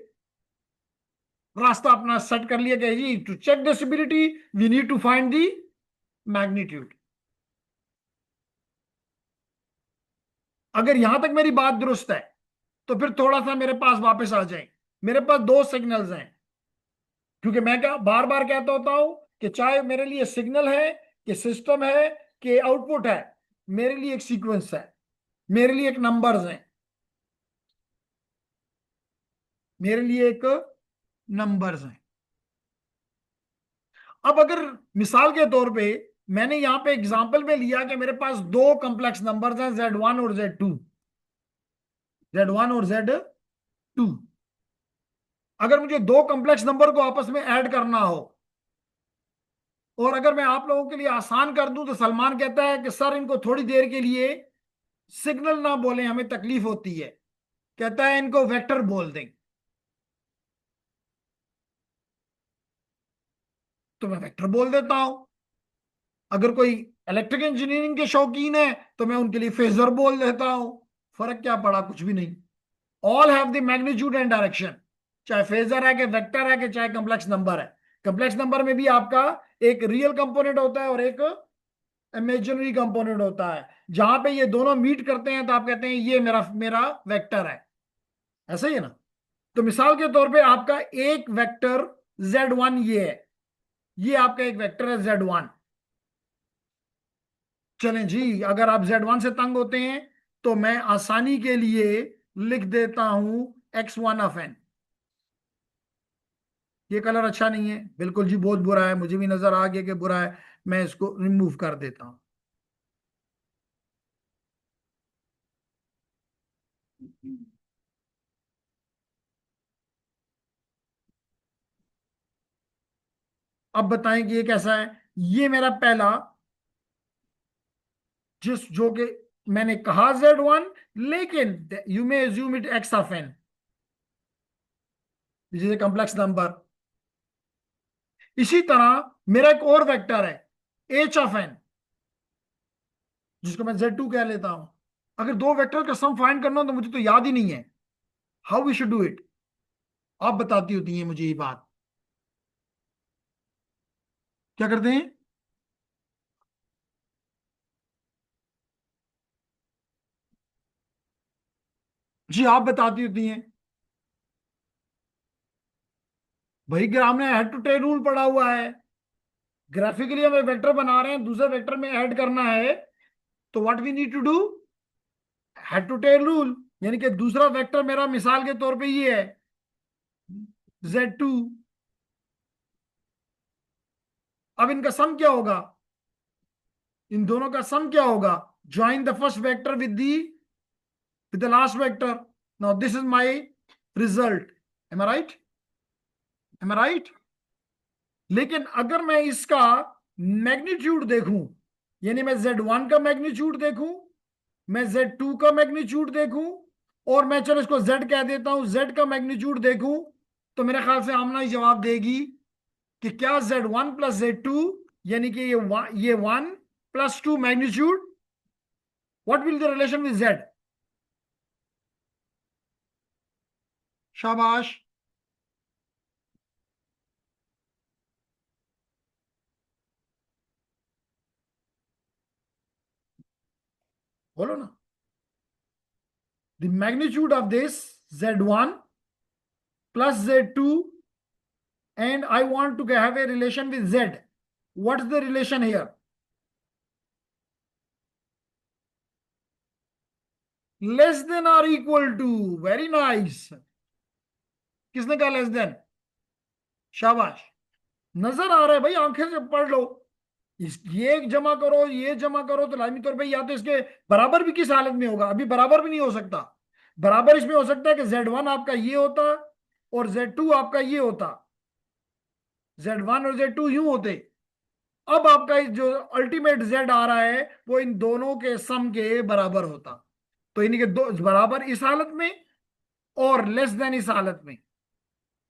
रास्ता अपना सेट कर लिया कि जी to check the stability we need to find the magnitude. अगर यहां तक मेरी बात दुरुस्त है तो फिर थोड़ा सा मेरे पास वापस आ जाए। मेरे पास दो सिग्नल्स हैं, क्योंकि मैं क्या बार बार कहता होता हूं कि चाहे मेरे लिए सिग्नल है, कि सिस्टम है, कि आउटपुट है, मेरे लिए एक सीक्वेंस है, मेरे लिए एक नंबर्स हैं, मेरे लिए एक नंबर्स हैं। अब अगर मिसाल के तौर पे मैंने यहां पे एग्जांपल में लिया कि मेरे पास दो कॉम्प्लेक्स नंबर्स हैं Z1 और Z2, Z1 और Z2। अगर मुझे दो कॉम्प्लेक्स नंबर को आपस में ऐड करना हो, और अगर मैं आप लोगों के लिए आसान कर दूं, तो सलमान कहता है कि सर इनको थोड़ी देर के लिए सिग्नल ना बोलें, हमें तकलीफ होती है। कहता है इनको वेक्टर बोल दें। तो मैं वेक्टर बोल देता हूं। अगर कोई इलेक्ट्रिकल इंजीनियरिंग के शौकीन है तो मैं उनके लिए फेजर बोल देता हूं। फर्क क्या पड़ा? कुछ भी नहीं। All have the magnitude and direction. चाहे फेजर है कि वेक्टर है कि चाहे कॉम्प्लेक्स नंबर है। कॉम्प्लेक्स नंबर में भी आपका एक रियल कंपोनेंट होता है और एक इमेजिनरी कंपोनेंट होता है। जहां पे ये दोनों मीट करते हैं तो आप कहते हैं ये मेरा मेरा वेक्टर है। ऐसा ही है ना? तो मिसाल के तौर पे आपका एक वेक्टर Z1 ये है। ये आपका एक वेक्टर है Z1। चलें जी, अगर आप Z1 से तंग होते हैं तो मैं आसानी के लिए लिख देता हूं X1 ऑफ n। ये कलर अच्छा नहीं है, बिल्कुल जी, बहुत बुरा है, मुझे भी नजर आ गया कि बुरा है। मैं इसको रिमूव कर देता हूं। अब बताएं कि ये कैसा है। ये मेरा पहला, जिस जो कि मैंने कहा Z1, लेकिन you may assume it X of n, this is a complex number. इसी तरह मेरा एक और वेक्टर है H ऑफ n, जिसको मैं Z2 कह लेता हूं। अगर दो वेक्टर का सम फाइंड करना हो तो मुझे तो याद ही नहीं है how we should do it. आप बताती होती हैं मुझे ये बात। क्या करते हैं? जी आप बताती होती हैं। भाई ग्राम में हेड टू टेल रूल पड़ा हुआ है। ग्राफिकली हम एक वेक्टर बना रहे हैं, दूसरे वेक्टर में ऐड करना है, तो what we need to do? Head to tail rule. यानी कि दूसरा वेक्टर मेरा मिसाल के तौर पे ये है Z2। अब इनका सम क्या होगा? इन दोनों का सम क्या होगा? Join the first vector with the last vector. Now this is my result. Am I right? Am I right? लेकिन अगर मैं इसका मैग्नीट्यूड देखूं, यानी मैं Z1 का मैग्नीट्यूड देखूं, मैं Z2 का मैग्नीट्यूड देखूं, और मैं चलो इसको Z कह देता हूं, Z का मैग्नीट्यूड देखूं, तो मेरे ख्याल से आमना ही जवाब देगी कि क्या Z1 + Z2, यानी कि ये 1 + 2 magnitude, what will the relation with Z? शाबाश। बोलो ना। The magnitude of this Z1 + Z2, and I want to have a relation with Z. What's the relation here? Less than or equal to. Very nice. किसने कहा less than? शाबाश। नजर आ रहा है भाई, आंखें से पढ़ लो। ये जमा करो, ये जमा करो, तो लाजमी तौर पे या तो इसके बराबर भी किस हालत में होगा? अभी बराबर भी नहीं हो सकता। बराबर इसमें हो सकता है कि Z1 आपका ये होता और Z2 आपका ये होता। Z1 और Z2 यूं होते। अब आपका जो अल्टीमेट Z आ रहा है वो इन दोनों के सम के बराबर होता। तो इन्हीं के दो बराबर इस हालत में और लेस देन इस हालत में।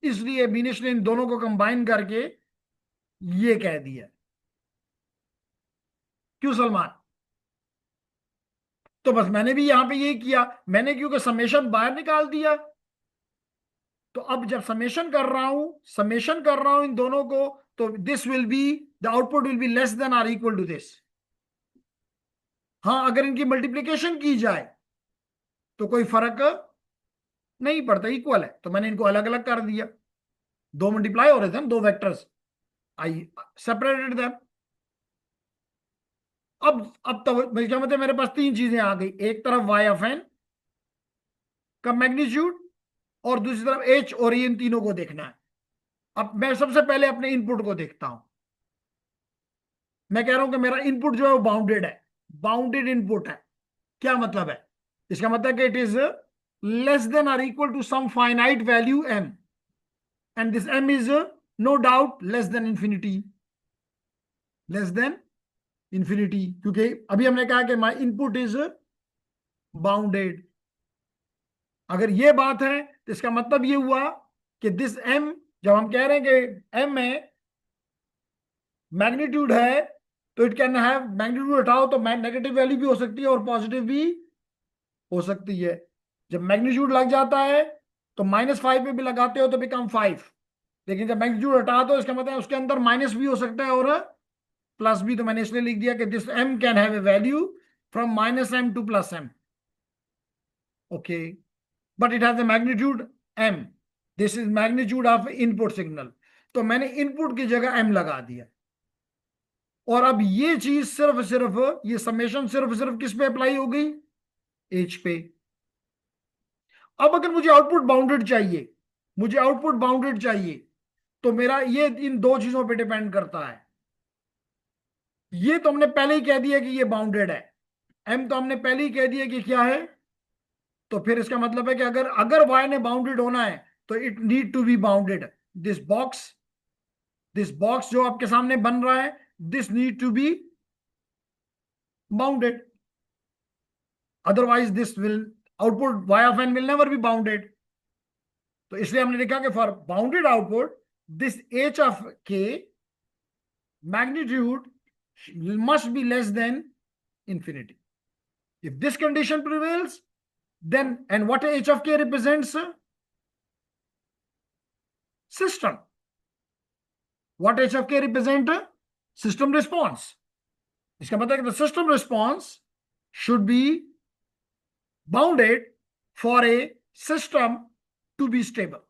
इसलिए बीनिश ने इन दोनों को कंबाइन करके ये कह दिया। क्यों सलमान? तो बस मैंने भी यहां पे यही किया। मैंने क्योंकि समेशन बाहर निकाल दिया, तो अब जब समेशन कर रहा हूं इन दोनों को, तो this will be, the output will be less than or equal to this. हाँ, अगर इनकी मल्टीप्लीकेशन की जाए तो कोई फर्क नहीं पड़ता, इक्वल है। तो मैंने इनको अलग अलग कर दिया। दो मल्टीप्लाई हो रहे थे ना, दो वेक्टर्स। आई सेपरेटेड देम। अब तो क्या मतलब, मेरे पास तीन चीजें आ गई। एक तरफ Y ऑफ n का मैग्नीट्यूड, और दूसरी तरफ H, और ये इन तीनों को देखना है। अब मैं सबसे पहले अपने इनपुट को देखता हूं। मैं कह रहा हूं कि मेरा इनपुट जो है वो बाउंडेड है, बाउंडेड इनपुट है। क्या मतलब है? इसका मतलब कि इट इज लेस देन और equal to some finite value m, and this m is no doubt less than infinity, less than infinity, क्योंकि अभी हमने कहा कि माई इनपुट इज बाउंडेड। अगर ये बात है तो इसका मतलब ये हुआ कि दिस m, जब हम कह रहे हैं कि m में मैग्नीट्यूड है, तो इट कैन हैव, मैग्नीट्यूड उठाओ तो नेगेटिव वैल्यू भी हो सकती है और पॉजिटिव भी हो सकती है। जब मैग्नीट्यूड लग जाता है तो -5 पे भी लगाते हो तो बिकम 5, लेकिन जब मैग्नीट्यूड हटा दो इसका मतलब उसके अंदर माइनस भी हो सकता है और प्लस भी। तो मैंने इसलिए लिख दिया कि this m can have a value from -m to +m। Okay, but it has a magnitude m। This is magnitude of input signal. तो मैंने इनपुट की जगह m लगा दिया। और अब ये चीज सिर्फ ये समेशन सिर्फ किस पे अप्लाई हो गई? h पे। अब अगर मुझे आउटपुट बाउंडेड चाहिए, मुझे आउटपुट बाउंडेड चाहिए, तो मेरा ये इन दो चीजों पे डिपेंड करता है। ये तो हमने पहले ही कह दिया कि ये बाउंडेड है, m तो हमने पहले ही कह दिया कि क्या है। तो फिर इसका मतलब है कि अगर अगर y ने बाउंडेड होना है तो it need to be bounded. This box, this box जो आपके सामने बन रहा है, this need to be bounded, otherwise this will, output y of n will never be bounded. तो इसलिए हमने लिखा कि for bounded output this h of k magnitude must be less than infinity. If this condition prevails, then, and what h of k represents? System. What h of k represent? System response. इसका मतलब है कि the system response should be bounded for a system to be stable.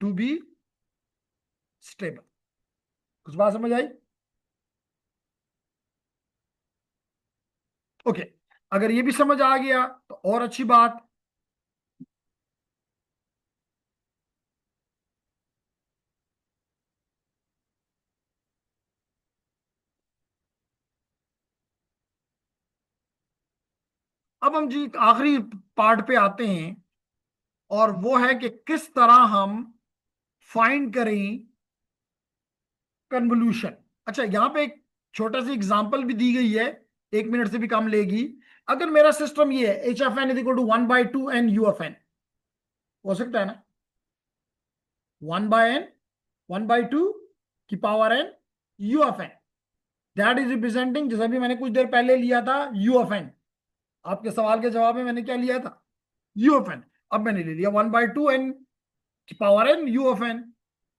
To be stable. कुछ बात समझ आई? Okay, अगर ये भी समझ आ गया तो और अच्छी बात। अब हम जी आखिरी पार्ट पे आते हैं, और वो है कि किस तरह हम फाइंड करें कन्वोल्यूशन। अच्छा, यहां पे एक छोटा सी एग्जांपल भी दी गई है, 1 मिनट से भी कम लेगी। अगर मेरा सिस्टम ये है H of N is equal to 1/2 N U of N, हो सकता है ना? 1/n, 1/2 की power N U of N, that is representing, जैसा भी मैंने कुछ देर पहले लिया था यू ऑफ एन। आपके सवाल के जवाब में मैंने क्या लिया था? U of N. अब मैंने ले लिया 1/2 एन की power N U of N,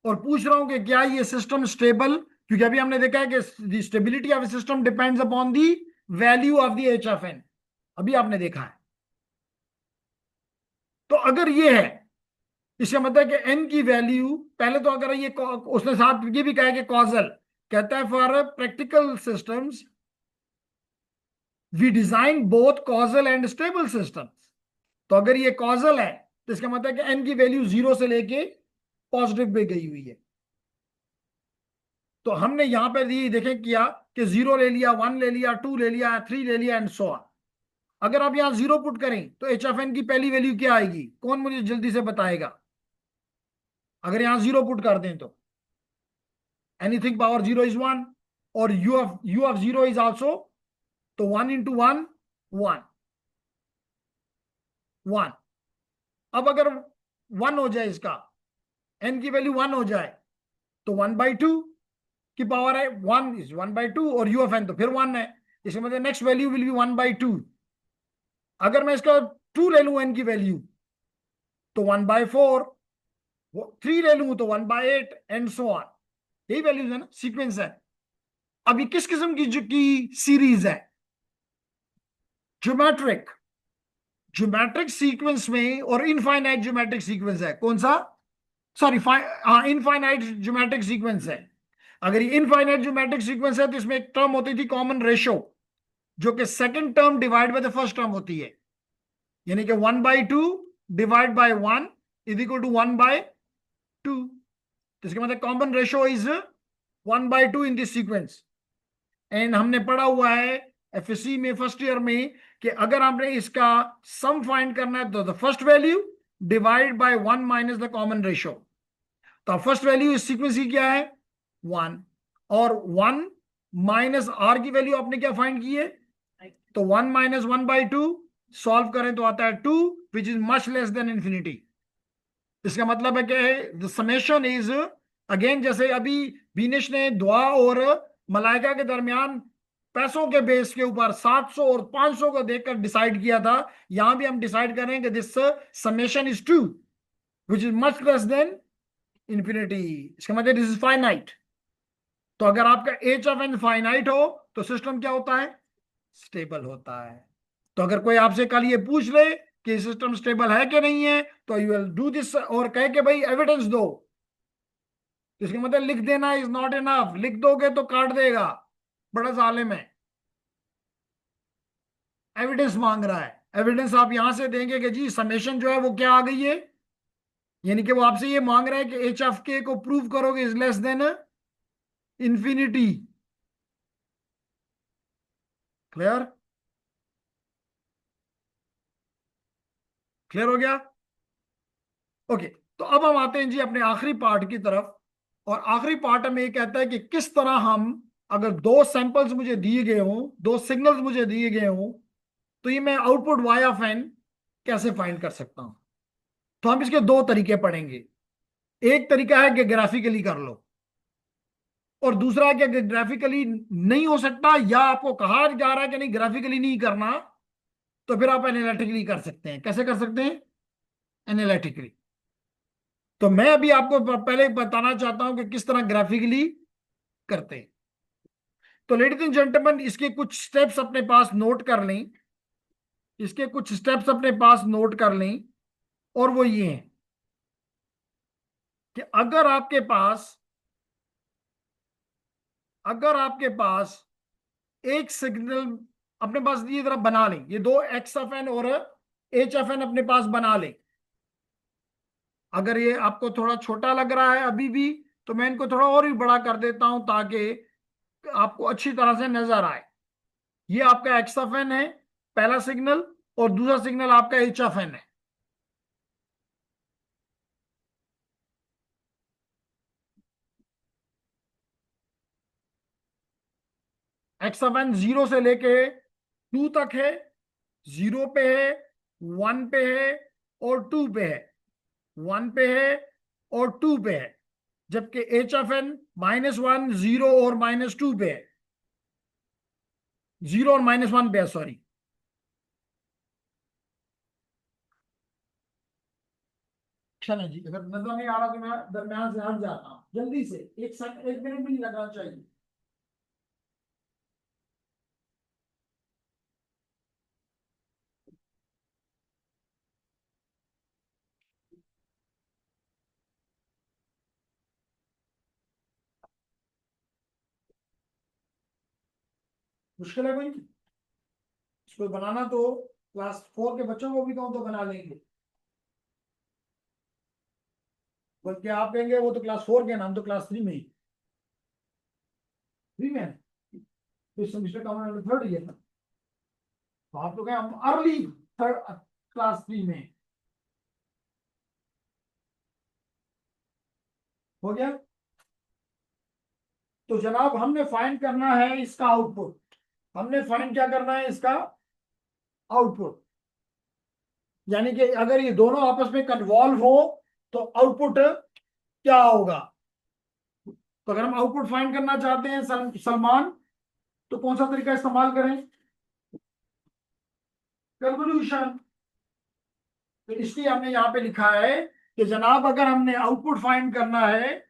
और पूछ रहा हूं कि क्या ये सिस्टम स्टेबल, क्योंकि अभी हमने देखा है कि the stability of system depends upon the value of the H of N, अभी आपने देखा है। तो अगर ये है, इसका मतलब है कि एन की वैल्यू, पहले तो अगर ये, उसने साथ ये भी कहा है कि कॉजल, कहता है for practical systems we design both causal and stable systems. तो अगर ये कॉजल है तो इसका मतलब है कि एन की वैल्यू 0 से लेके पॉजिटिव पे गई हुई है। तो हमने यहां पर ये देखें किया कि 0 ले लिया, 1 ले लिया, 2 ले लिया, 3 ले लिया, एंड सो ऑन। अगर आप यहां 0 पुट करें तो एच ऑफ एन की पहली वैल्यू क्या आएगी? कौन मुझे जल्दी से बताएगा? अगर यहां 0 पुट कर दें तो एनीथिंग पावर 0 इज 1, और यू ऑफ 0 इज ऑल्सो, तो 1 इंटू 1 1 1। अब अगर 1 हो जाए, इसका एन की वैल्यू 1 हो जाए, तो 1/2 की पावर है 1 इज 1/2, और यू ऑफ एन तो फिर 1 है, इसका मतलब नेक्स्ट वैल्यू विल बी 1/2। अगर मैं इसका 2 ले लूं एन की वैल्यू तो 1/4, 3 ले लूं तो 1/8, एंड सो ऑन। यही वैल्यूज है ना, सीक्वेंस है। अब ये किस किस्म की सीरीज है? ज्योमेट्रिक। ज्योमेट्रिक सीक्वेंस में और इनफाइनाइट ज्योमेट्रिक सीक्वेंस है, कौन सा? सॉरी, इनफाइनाइट ज्योमेट्रिक सीक्वेंस है। अगर ये इनफाइनाइट ज्योमेट्रिक सीक्वेंस है तो इसमें एक टर्म होती थी कॉमन रेशो, जो कि second term divide by the first term होती है, यानी कि 1/2 divide by 1 is equal to 1/2। तो इसका मतलब common ratio is 1/2 in this sequence. And हमने पढ़ा हुआ है एफएससी में फर्स्ट ईयर में कि अगर आपने इसका सम फाइंड करना है तो the first value divide by 1 minus the common ratio. तो फर्स्ट वैल्यू इस सीक्वेंस की क्या है? 1। और 1 माइनस आर की वैल्यू आपने क्या फाइंड की है? तो 1 माइनस 1/2 सॉल्व करें तो आता है 2 which is much less than infinity. इसका मतलब है कि द समेशन इज, अगेन जैसे अभी बीनेश ने दुआ और मलाइका के दरमियान पैसों के बेस के ऊपर 700 और 500 को देखकर डिसाइड किया था, यहां भी हम डिसाइड करें कि this summation is 2 which is much less than infinity. इसका मतलब दिस इज फाइनाइट। तो अगर आपका एच ऑफ एन फाइनाइट हो तो सिस्टम क्या होता है? स्टेबल होता है। तो अगर कोई आपसे कल ये पूछ ले कि सिस्टम स्टेबल है कि नहीं है, तो यू विल डू दिस और कह के भाई एविडेंस दो। तो इसका मतलब लिख देना इज नॉट इनफ, लिख दोगे तो काट देगा, बड़ा जालिम है। एविडेंस मांग रहा है, एविडेंस आप यहां से देंगे कि जी समेशन जो है वो क्या आ गई है, यानी कि वो आपसे ये मांग रहा है कि एच ऑफ के को प्रूव करोगे is less than infinity. Clear? Clear हो गया? ओके। तो अब हम आते हैं जी अपने आखिरी पार्ट की तरफ। और आखिरी पार्ट में ये कहता है कि किस तरह हम, अगर दो सैंपल्स मुझे दिए गए हों, दो सिग्नल्स मुझे दिए गए हों, तो ये मैं आउटपुट वाई ऑफ एन कैसे फाइंड कर सकता हूं। तो हम इसके दो तरीके पढ़ेंगे। एक तरीका है कि ग्राफिकली कर लो, और दूसरा है कि ग्राफिकली नहीं हो सकता या आपको कहा जा रहा है कि नहीं ग्राफिकली नहीं करना, तो फिर आप एनालिटिकली कर सकते हैं। कैसे कर सकते हैं? एनालिटिकली। तो मैं अभी आपको पहले बताना चाहता हूं कि किस तरह ग्राफिकली करते हैं। तो लेडीज एंड जेंटलमैन, इसके कुछ स्टेप्स अपने पास नोट कर लें, इसके कुछ स्टेप्स अपने पास नोट कर लें। और वो ये हैं कि अगर आपके पास एक सिग्नल अपने पास ये तरह बना लें, ये दो एक्स ऑफ एन और एच ऑफ एन अपने पास बना लें। अगर ये आपको थोड़ा छोटा लग रहा है अभी भी, तो मैं इनको थोड़ा और भी बड़ा कर देता हूं ताकि आपको अच्छी तरह से नजर आए। ये आपका एक्स ऑफ एन है पहला सिग्नल, और दूसरा सिग्नल आपका एच ऑफ एन है। एक्स ऑफ एन 0 से लेके 2 तक है, 0 पे है, 1 पे है और 2 पे है, 1 पे है और 2 पे है। जबकि एच ऑफ एन -1, 0 और -2 पे है, 0 और -1 पे है, सॉरी। चलो जी, अगर नजर नहीं आ रहा तो मैं दरमियान से हट जाता हूँ जल्दी से, एक सेकंड, 1 मिनट भी नहीं लगना चाहिए। मुश्किल है कोई? इसको बनाना तो क्लास 4 के बच्चों को भी कहूँ तो बना लेंगे, बल्कि आप कहेंगे वो तो क्लास 4 के नाम, तो क्लास 3 में ही, 3 में है। तो इस सेमिस्टर का हमारा 3rd ईयर था, तो आप तो कहें हम अर्ली थर्ड क्लास 3 में। हो गया? तो जनाब हमने फाइंड करना है इसका आउटपुट। हमने फाइंड क्या करना है? इसका आउटपुट। यानी कि अगर ये दोनों आपस में कन्वॉल्व हो तो आउटपुट क्या होगा। तो अगर हम आउटपुट फाइंड करना चाहते हैं सलमान, तो कौन सा तरीका इस्तेमाल करें? कन्वोल्यूशन। तो इसलिए हमने यहाँ पे लिखा है कि जनाब अगर हमने आउटपुट फाइंड करना है,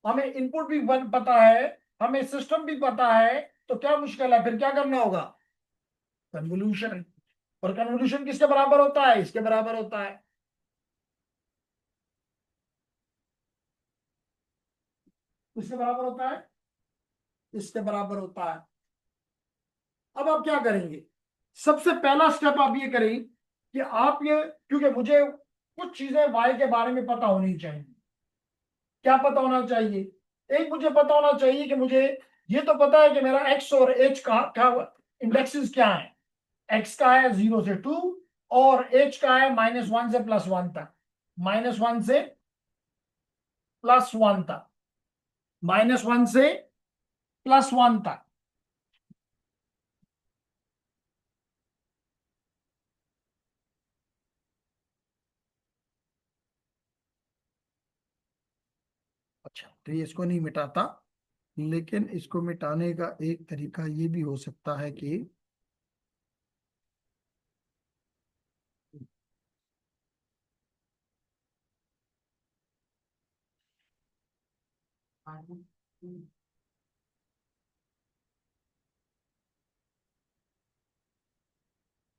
हमें इनपुट भी पता है, हमें सिस्टम भी पता है, तो क्या मुश्किल है? फिर क्या करना होगा? कन्वोल्यूशन। और कन्वोल्यूशन किसके बराबर होता है? इसके बराबर होता है। किसके बराबर होता है? इसके बराबर होता है। अब आप क्या करेंगे? सबसे पहला स्टेप आप ये करें कि आप ये, क्योंकि मुझे कुछ चीजें वाई के बारे में पता होनी चाहिए, क्या पता होना चाहिए? एक मुझे पता होना चाहिए कि मुझे ये तो पता है कि मेरा एक्स और एच का क्या इंडेक्सेस क्या है। एक्स का है 0 से 2 और एच का है -1 से +1 तक, -1 से +1 तक, -1 से +1 तक। अच्छा, तो ये इसको नहीं मिटाता, लेकिन इसको मिटाने का एक तरीका ये भी हो सकता है कि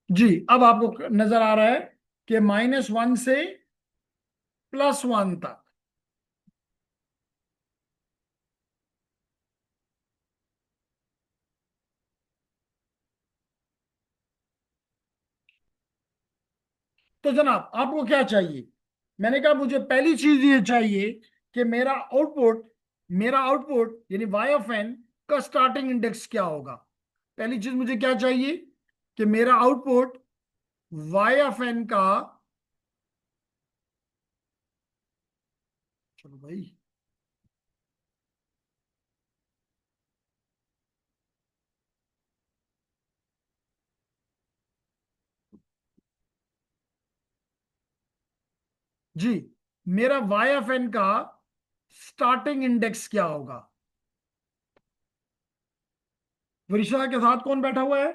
जी, अब आपको नजर आ रहा है कि -1 से +1 तक। तो जनाब आपको क्या चाहिए? मैंने कहा मुझे पहली चीज ये चाहिए कि मेरा आउटपुट यानी वाई ऑफ एन का स्टार्टिंग इंडेक्स क्या होगा। पहली चीज मुझे क्या चाहिए कि मेरा आउटपुट वाई ऑफ एन का, चलो भाई, जी, मेरा वाई ऑफ एन का स्टार्टिंग इंडेक्स क्या होगा। वरिष्ठा के साथ कौन बैठा हुआ है?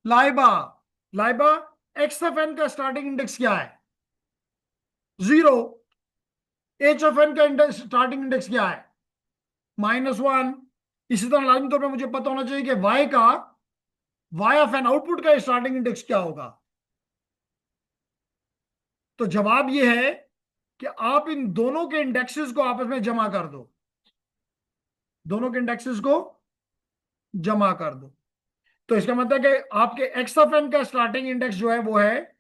Laiba. Laiba, X of N का स्टार्टिंग इंडेक्स क्या है? 0। एच ऑफ एन का स्टार्टिंग इंडेक्स क्या है? -1। इसी तरह लाजमी तौर पर मुझे पता होना चाहिए कि वाई ऑफ एन आउटपुट का स्टार्टिंग इंडेक्स क्या होगा। तो जवाब यह है कि आप इन दोनों के इंडेक्सेस को आपस में जमा कर दो, दोनों के इंडेक्सेस को जमा कर दो। तो इसका मतलब कि आपके एक्स ऑफ एन का स्टार्टिंग इंडेक्स जो है वो है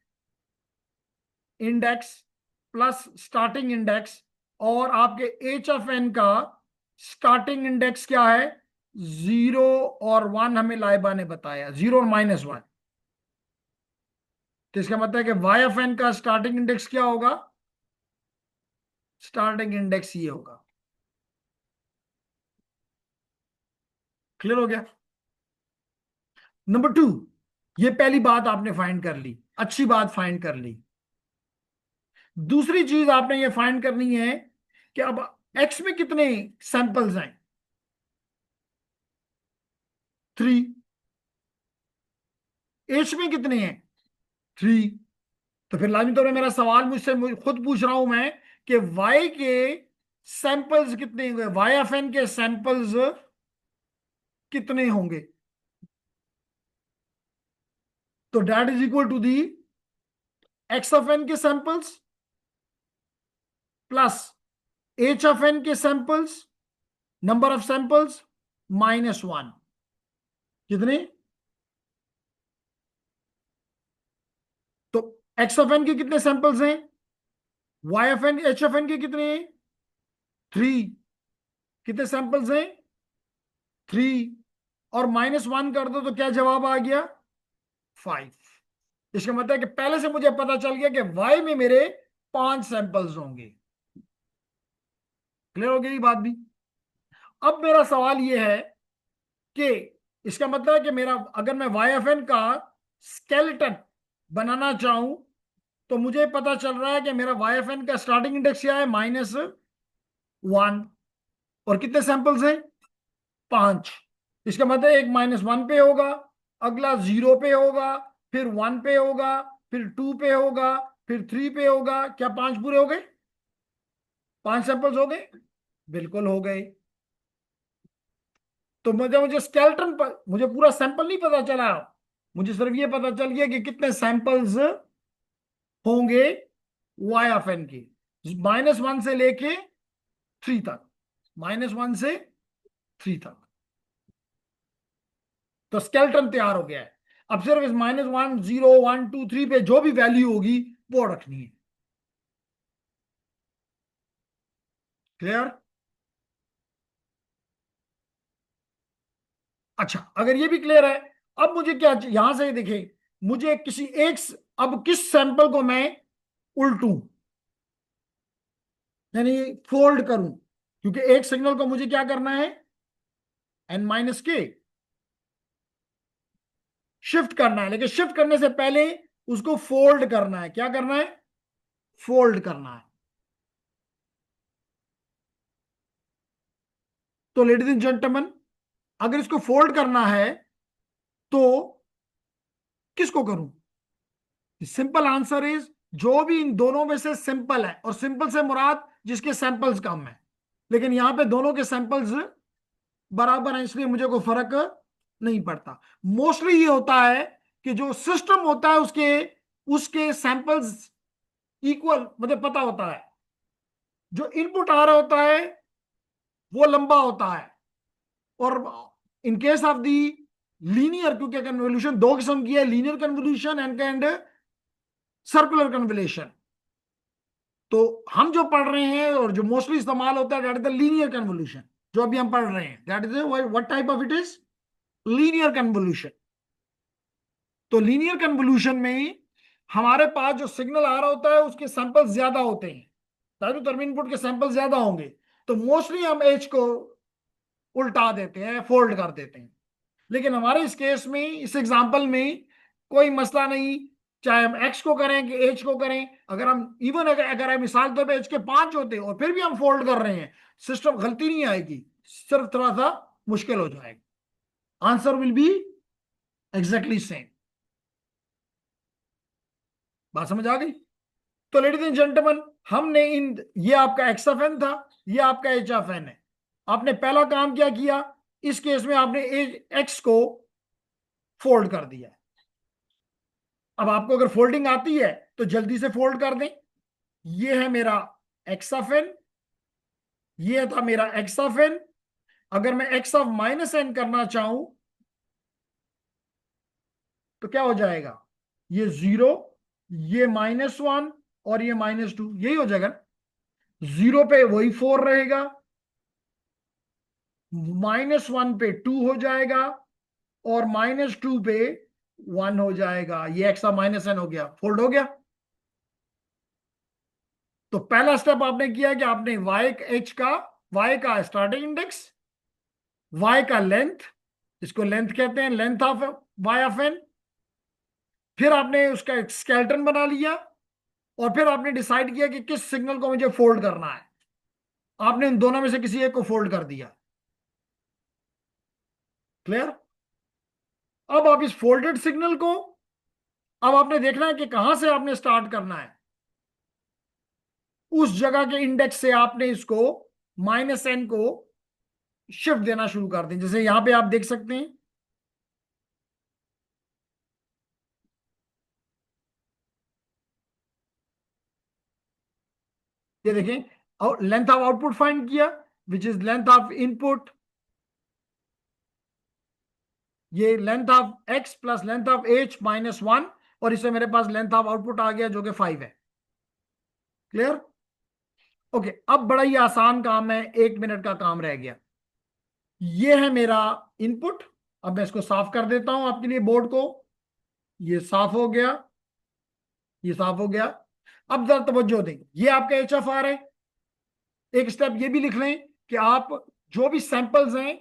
इंडेक्स प्लस स्टार्टिंग इंडेक्स, और आपके एच ऑफ एन का स्टार्टिंग इंडेक्स क्या है? 0 और 1 हमें लाइबा ने बताया, 0 और -1। तो इसका मतलब है कि वाई ऑफ एन का स्टार्टिंग इंडेक्स क्या होगा? स्टार्टिंग इंडेक्स ये होगा। क्लियर हो गया? नंबर 2, ये पहली बात आपने फाइंड कर ली, अच्छी बात फाइंड कर ली। दूसरी चीज आपने ये फाइंड करनी है कि अब एक्स में कितने सैंपल्स हैं? 3। एच में कितने हैं? 3। तो फिर लाजमी तौर पर मेरा सवाल खुद पूछ रहा हूं मैं कि वाई के सैंपल्स कितने होंगे, वाई एफ एन के सैंपल्स कितने होंगे? तो that is equal to the X of N के samples plus H of N के सैंपल्स, नंबर ऑफ सैंपल्स, -1। कितने? तो एक्स ऑफ एन के कितने सैंपल्स हैं? Y of N H of N के कितने हैं? 3। कितने सैंपल्स हैं? 3। और -1 कर दो तो क्या जवाब आ गया? 5। इसका मतलब है कि पहले से मुझे पता चल गया कि वाई में मेरे 5 सैंपल्स होंगे। क्लियर हो गई बात भी? अब मेरा सवाल यह है कि इसका मतलब है कि मेरा, अगर मैं वाई एफ एन का स्केलेटन बनाना चाहूं तो मुझे पता चल रहा है कि मेरा वाई एफ एन का स्टार्टिंग इंडेक्स क्या है? -1। और कितने सैंपल्स हैं? 5। इसका मतलब एक -1 पे होगा, अगला 0 पे होगा, फिर 1 पे होगा, फिर 2 पे होगा, फिर 3 पे होगा। क्या 5 पूरे हो गए? 5 सैंपल्स हो गए? बिल्कुल हो गए। तो मुझे स्केलेटन पर, मुझे पूरा सैंपल नहीं पता चला, मुझे सिर्फ ये पता चल गया कि कितने सैंपल्स होंगे वाई ऑफ एन के, -1 से लेके 3 तक, -1 से 3 तक। तो स्केलेटन तैयार हो गया है। अब सिर्फ इस -1, 0, 1, 2, 3 पे जो भी वैल्यू होगी वो रखनी है। क्लियर? अच्छा, अगर ये भी क्लियर है, अब मुझे क्या यहां से देखे, मुझे किसी एक, अब किस सैंपल को मैं उल्टूं, यानी फोल्ड करूं, क्योंकि एक सिग्नल को मुझे क्या करना है, n-k शिफ्ट करना है, लेकिन शिफ्ट करने से पहले उसको फोल्ड करना है। क्या करना है? फोल्ड करना है। तो लेडीज एंड जेंटलमैन, अगर इसको फोल्ड करना है तो किसको करूं? सिंपल आंसर इज, जो भी इन दोनों में से सिंपल है, और सिंपल से मुराद जिसके सैंपल्स कम है, लेकिन यहां पे दोनों के सैंपल्स बराबर हैं, इसलिए मुझे कोई फर्क नहीं पड़ता। मोस्टली ये होता है कि जो सिस्टम होता है उसके उसके सैंपल्स इक्वल, मुझे पता होता है, जो इनपुट आ रहा होता है वो लंबा होता है। और in case of the linear, क्योंकि कन्वोल्यूशन दो किस्म की है, linear convolution and circular convolution. तो हम जो पढ़ रहे हैं और जो मोस्टली इस्तेमाल होता है, that is the linear convolution. जो अभी हम पढ़ रहे हैं, that is what type of it is, linear convolution. तो लीनियर कन्वोल्यूशन में हमारे पास जो सिग्नल आ रहा होता है उसके सैंपल ज्यादा होते हैं, ताकि टर्मिन इनपुट के सैंपल ज्यादा होंगे, तो मोस्टली हम एच को उल्टा देते हैं, फोल्ड कर देते हैं। लेकिन हमारे इस केस में, इस एग्जांपल में कोई मसला नहीं, चाहे हम एक्स को करें कि एच को करें। अगर हम इवन अगर हम मिसाल तौर पे एच के 5 होते हैं और फिर भी हम फोल्ड कर रहे हैं, सिस्टम गलती नहीं आएगी, सिर्फ थोड़ा सा मुश्किल हो जाएगा। Answer will be exactly same. बात समझ आ गई? तो लेडीज एंड जेंटलमैन, हमने इन, ये आपका एक्स ऑफ एन था, ये आपका एच ऑफ एन है। आपने पहला काम क्या किया, इस केस में आपने एक्स को फोल्ड कर दिया। अब आपको अगर फोल्डिंग आती है तो जल्दी से फोल्ड कर दें। ये है मेरा एक्स ऑफ एन, ये था मेरा एक्स ऑफ एन। अगर मैं एक्स ऑफ माइनस एन करना चाहूं तो क्या हो जाएगा, ये 0, ये -1 और ये -2, यही हो जाएगा। 0 पे वही 4 रहेगा, -1 पे 2 हो जाएगा, और -2 पे 1 हो जाएगा। ये एक्स ऑफ माइनस एन हो गया, फोल्ड हो गया। तो पहला स्टेप आपने किया कि आपने y का स्टार्टिंग इंडेक्स, y का लेंथ, इसको लेंथ कहते हैं, length of y of n। फिर आपने उसका एक स्केलेटन बना लिया, और फिर आपने डिसाइड किया कि किस सिग्नल को मुझे फोल्ड करना है। आपने इन दोनों में से किसी एक को फोल्ड कर दिया। क्लियर? अब आप इस फोल्डेड सिग्नल को, अब आपने देखना है कि कहां से आपने स्टार्ट करना है। उस जगह के इंडेक्स से आपने इसको -n को शिफ्ट देना शुरू कर दें। जैसे यहां पे आप देख सकते हैं, ये देखें, और लेंथ ऑफ आउटपुट फाइंड किया, which is length of input, ये length of X plus length of H -1, और इससे मेरे पास लेंथ ऑफ आउटपुट आ गया जो कि 5 है। क्लियर? ओके, अब बड़ा ही आसान काम है, 1 मिनट का काम रह गया। ये है मेरा इनपुट। अब मैं इसको साफ कर देता हूं आपके लिए, बोर्ड को। ये साफ हो गया, ये साफ हो गया। अब जरा तवज्जो दें, ये आपका एच एफ आर है। एक स्टेप ये भी लिख लें कि आप जो भी सैंपल्स हैं,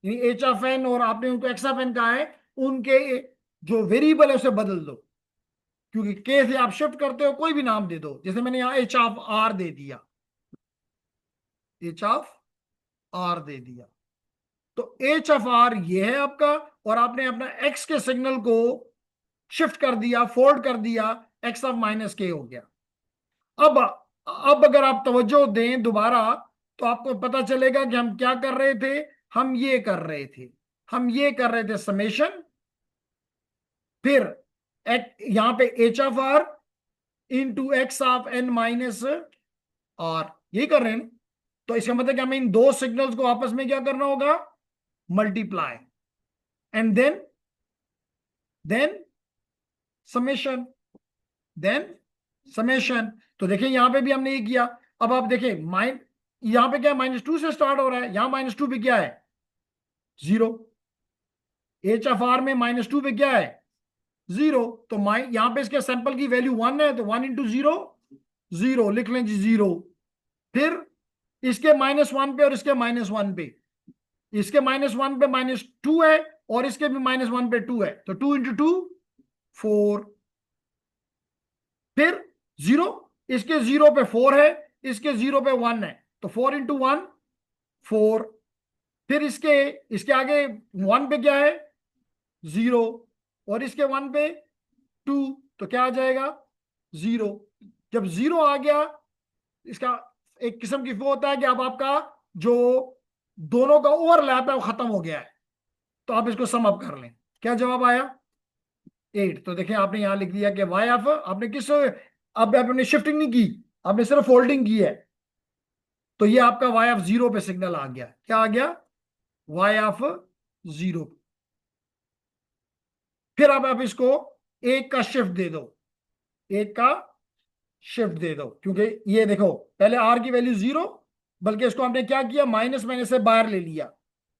यानी एच ऑफ एन, और आपने उनको एक्स ऑफ एन कहा है, उनके जो वेरिएबल है उसे बदल दो। क्योंकि के से आप शिफ्ट करते हो, कोई भी नाम दे दो। जैसे मैंने यहां एच ऑफ आर दे दिया, एच ऑफ आर दे दिया, तो एच ऑफ आर ये है आपका। और आपने अपना एक्स के सिग्नल को शिफ्ट कर दिया, फोल्ड कर दिया, एक्स ऑफ -k हो गया। अब अगर आप तवज्जो दें दोबारा, तो आपको पता चलेगा कि हम क्या कर रहे थे। हम ये कर रहे थे, हम ये कर रहे थे समेशन, फिर यहां पे H of R into X of n minus R, यही कर रहे हैं ना? तो इसका मतलब कि हमें इन दो सिग्नल्स को आपस में क्या करना होगा, multiply, and then summation, then summation. तो देखिए यहां पे भी हमने ये किया। अब आप देखें, माइन यहां पे क्या है, -2 से स्टार्ट हो रहा है, यहां -2 पे क्या है, 0। एच एफ आर में -2 पे क्या है, 0। तो यहां पे इसके सैंपल की वैल्यू 1 है, तो 1 × 0 0 लिख लें जी, 0। फिर इसके -1 पे और इसके -1 पे, इसके -1 पे -2 है और इसके भी -1 पे 2 है, तो 2 × 2 4। फिर 0, इसके 0 पे 4 है, इसके 0 पे 1 है, तो 4 × 1 4। फिर इसके इसके आगे 1 पे क्या है, 0, और इसके 1 पे 2, तो क्या आ जाएगा, 0। जब 0 आ गया, इसका एक किस्म की वो होता है कि अब आपका जो दोनों का ओवरलैप है वो खत्म हो गया है, तो आप इसको सम अप कर लें। क्या जवाब आया, 8। तो देखिए आपने यहां लिख दिया कि वाई एफ, आपने किस, अब आपने शिफ्टिंग नहीं की, आपने सिर्फ फोल्डिंग की है, तो ये आपका वाई एफ 0 पे सिग्नल आ गया। क्या आ गया, वाई एफ 0। फिर अब आप इसको एक का शिफ्ट दे दो, एक का शिफ्ट दे दो, क्योंकि ये देखो पहले आर की वैल्यू 0, बल्कि इसको हमने क्या किया, माइनस मैंने से बाहर ले लिया,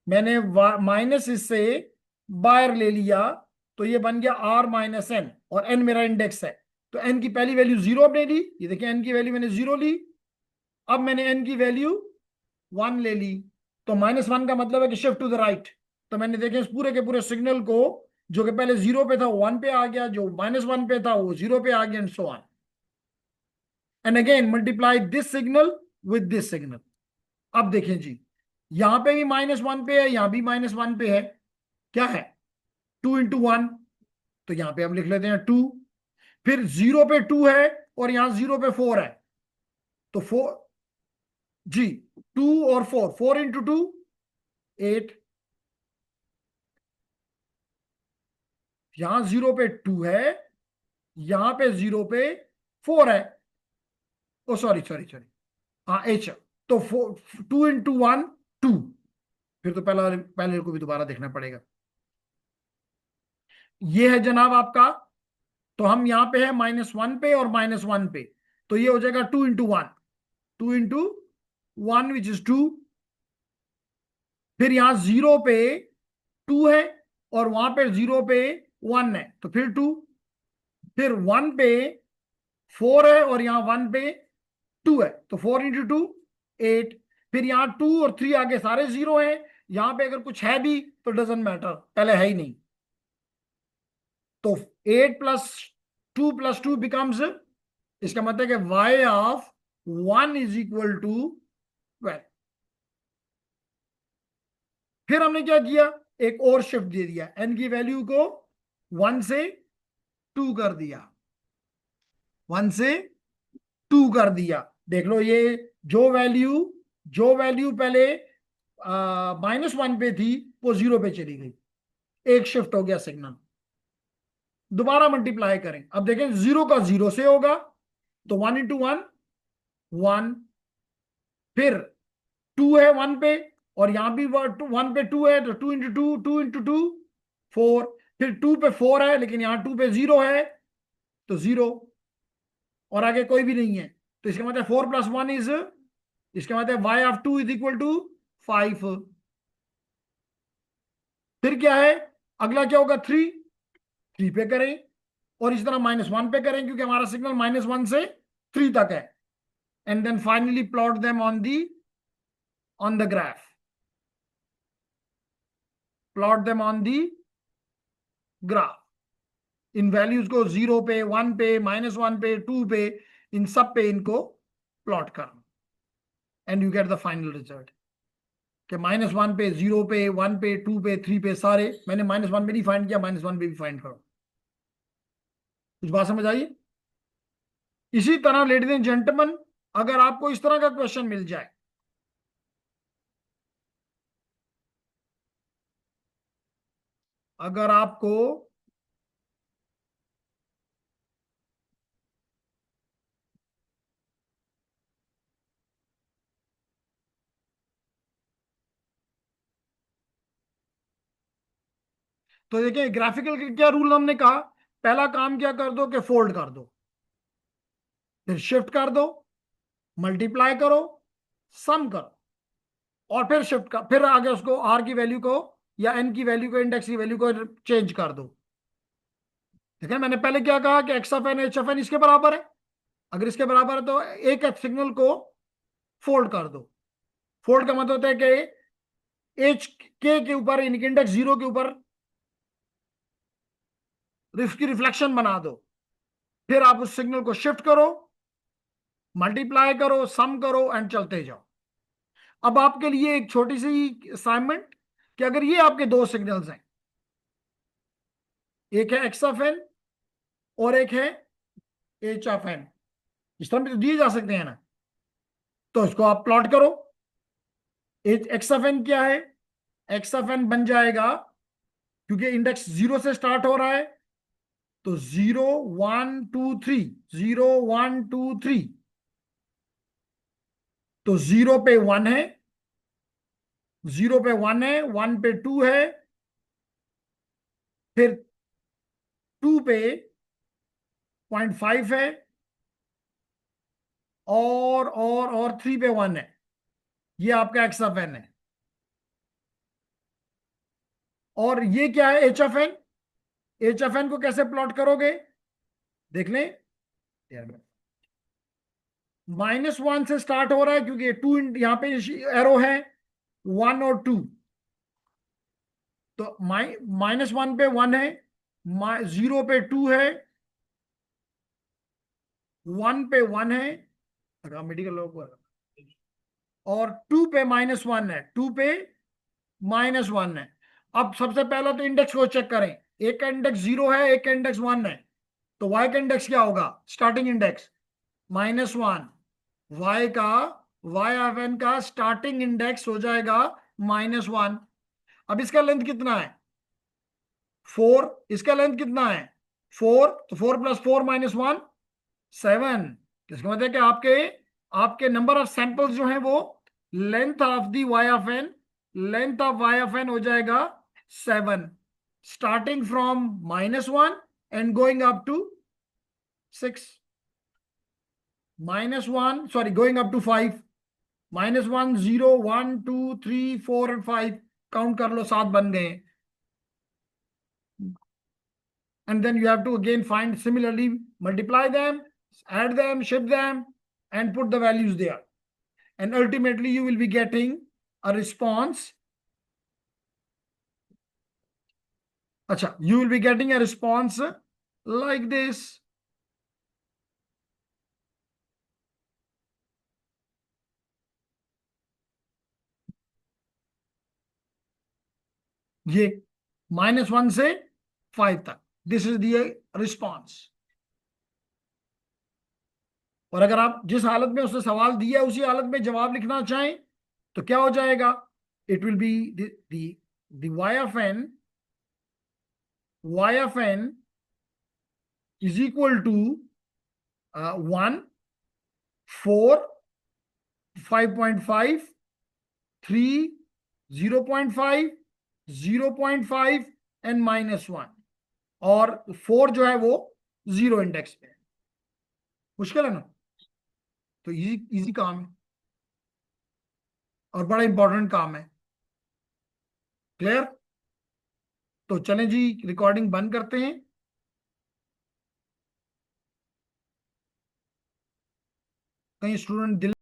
मैंने माइनस इससे बाहर ले लिया, तो ये बन गया R - n, और n मेरा इंडेक्स है, तो n की पहली वैल्यू 0 हमने ली, ये देखिए n की वैल्यू मैंने 0 ली। अब मैंने n की वैल्यू 1 ले ली, तो -1 का मतलब है कि शिफ्ट टू द राइट। तो मैंने देखे इस पूरे के पूरे सिग्नल को, जो कि पहले 0 पे था वो 1 पे आ गया, जो -1 पे था वो 0 पे आ गया, and so on. And again multiply this signal with this signal. अब देखें जी, यहां पे भी -1 पे है, यहां भी -1 पे है, क्या है, 2 × 1, तो यहां पे हम लिख लेते हैं 2। फिर 0 पे 2 है और यहां 0 पे 4 है, तो 4 जी, 2 और 4, 4 × 2 8। यहां 0 पे 2 है, यहां पे 0 पे 4 है, ओ सॉरी सॉरी सॉरी, हाँ एच, तो 2 × 1 2। फिर तो पहला पहले को भी दोबारा देखना पड़ेगा। ये है जनाब आपका, तो हम यहां पे है -1 पे और -1 पे, तो ये हो जाएगा 2 × 1, 2 × 1 विच इज 2। फिर यहां 0 पे 2 है और वहां पे 0 पे 1 है, तो फिर 2। फिर 1 पे 4 है और यहां 1 पे 2 है, तो 4 × 2 8। फिर यहाँ 2 और 3 आगे सारे 0 हैं, यहां पे अगर कुछ है भी तो डजेंट मैटर, पहले है ही नहीं, तो 8 + 2 + 2 बिकम्स, इसका मतलब है कि y of 1 is equal to 12। फिर हमने क्या किया, एक और शिफ्ट दे दिया, n की वैल्यू को 1 से 2 कर दिया, 1 से 2 कर दिया। देख लो ये जो वैल्यू पहले -1 पे थी वो 0 पे चली गई, एक शिफ्ट हो गया सिग्नल। दोबारा मल्टीप्लाई करें, अब देखें 0 का 0 से होगा, तो 1 × 1 1। फिर 2 है 1 पे और यहां भी 1 पे 2 है, तो 2 × 2 2 × 2 4। फिर 2 पे 4 है लेकिन यहां 2 पे 0 है, तो 0, और आगे कोई भी नहीं है, तो इसका मतलब 4 + 1 इज, इसका मतलब y of 2 is equal to 5। फिर क्या है, अगला क्या होगा, 3, 3 पे करें, और इस तरह -1 पे करें, क्योंकि हमारा सिग्नल -1 से 3 तक है। And then finally plot them on the graph, plot them on the graph, इन वैल्यूज को 0 पे 1 पे -1 पे 2 पे, इन सब पे इनको प्लॉट करना, and you get the final result कि -1 पे 0 पे 1 पे 2 पे 3 पे सारे, मैंने -1 पे नहीं फाइंड किया, -1 पे भी फाइंड करो। कुछ बात समझ आई। इसी तरह लेडीज एंड जेंटलमैन, अगर आपको इस तरह का क्वेश्चन मिल जाए, अगर आपको तो देखिए ग्राफिकल के क्या रूल हमने कहा, पहला काम क्या कर दो कि फोल्ड कर दो, फिर शिफ्ट कर दो, मल्टीप्लाई करो, सम करो और फिर शिफ्ट कर, फिर आगे उसको आर की वैल्यू को या एन की वैल्यू को, इंडेक्स की वैल्यू को चेंज कर दो। ठीक है, मैंने पहले क्या कहा कि X of N H of N इसके बराबर है। अगर इसके बराबर है तो एक सिग्नल को फोल्ड कर दो। फोल्ड का मतलब होता है कि एच के ऊपर इंडेक्स जीरो के ऊपर इसकी रिफ्लेक्शन बना दो। फिर आप उस सिग्नल को शिफ्ट करो, मल्टीप्लाई करो, सम करो एंड चलते जाओ। अब आपके लिए एक छोटी सी असाइनमेंट कि अगर ये आपके दो सिग्नल्स हैं, एक है एक्स ऑफ एन और एक है एच ऑफ एन, इस तरह भी तो दिए जा सकते हैं ना, तो इसको आप प्लॉट करो। एक्स ऑफ एन क्या है? एक्स ऑफ एन बन जाएगा, क्योंकि इंडेक्स जीरो से स्टार्ट हो रहा है, तो 0 1 2 3, 0 1 2 3, तो जीरो पे वन है, जीरो पे वन है, वन पे टू है, फिर टू पे 0.5 है, और थ्री पे वन है। ये आपका एक्स ऑफ एन है। और ये क्या है? H of N. H of N को कैसे प्लॉट करोगे? देख लें यार, -1 से स्टार्ट हो रहा है क्योंकि टू यहां पे एरो है, 1 और 2, तो -1 पे वन है, जीरो पे टू है, वन पे वन है, मेडिकल लोग, और टू पे -1 है, टू पे -1 है। अब सबसे पहला तो इंडेक्स को चेक करें, एक का इंडेक्स जीरो है, एक का इंडेक्स वन है, तो वाई का इंडेक्स क्या होगा? Starting index -1। वाई का, वाई ऑफ एन का स्टार्टिंग इंडेक्स हो जाएगा -1। अब इसका लेंथ कितना है? 4। इसका लेंथ कितना है? 4, तो 4 + 4 - 1 7। इसका मतलब है कि आपके आपके नंबर ऑफ सैंपल्स जो हैं वो length of the Y of N, length of Y of N हो जाएगा 7, starting from -1 and going up to 6, -1 sorry going up to 5, -1 0 1 2 3 4 और 5, काउंट कर लो, 7 बन गए। And then you have to again find, similarly multiply them, add them, shift them, and put the values there, and ultimately you will be getting a response. Acha, you will be getting a response like this. ये -1 से 5 तक, this is the response. और अगर आप जिस हालत में उसने सवाल दिया उसी हालत में जवाब लिखना चाहें तो क्या हो जाएगा? It will be the y of n is equal to 1 4 5.5 3 0.5 0.5 and -1, और 4 जो है वो जीरो इंडेक्स पे है। मुश्किल है ना? तो इजी इजी काम है और बड़ा इंपॉर्टेंट काम है। क्लियर? तो चलें जी, रिकॉर्डिंग बंद करते हैं। कहीं स्टूडेंट दिल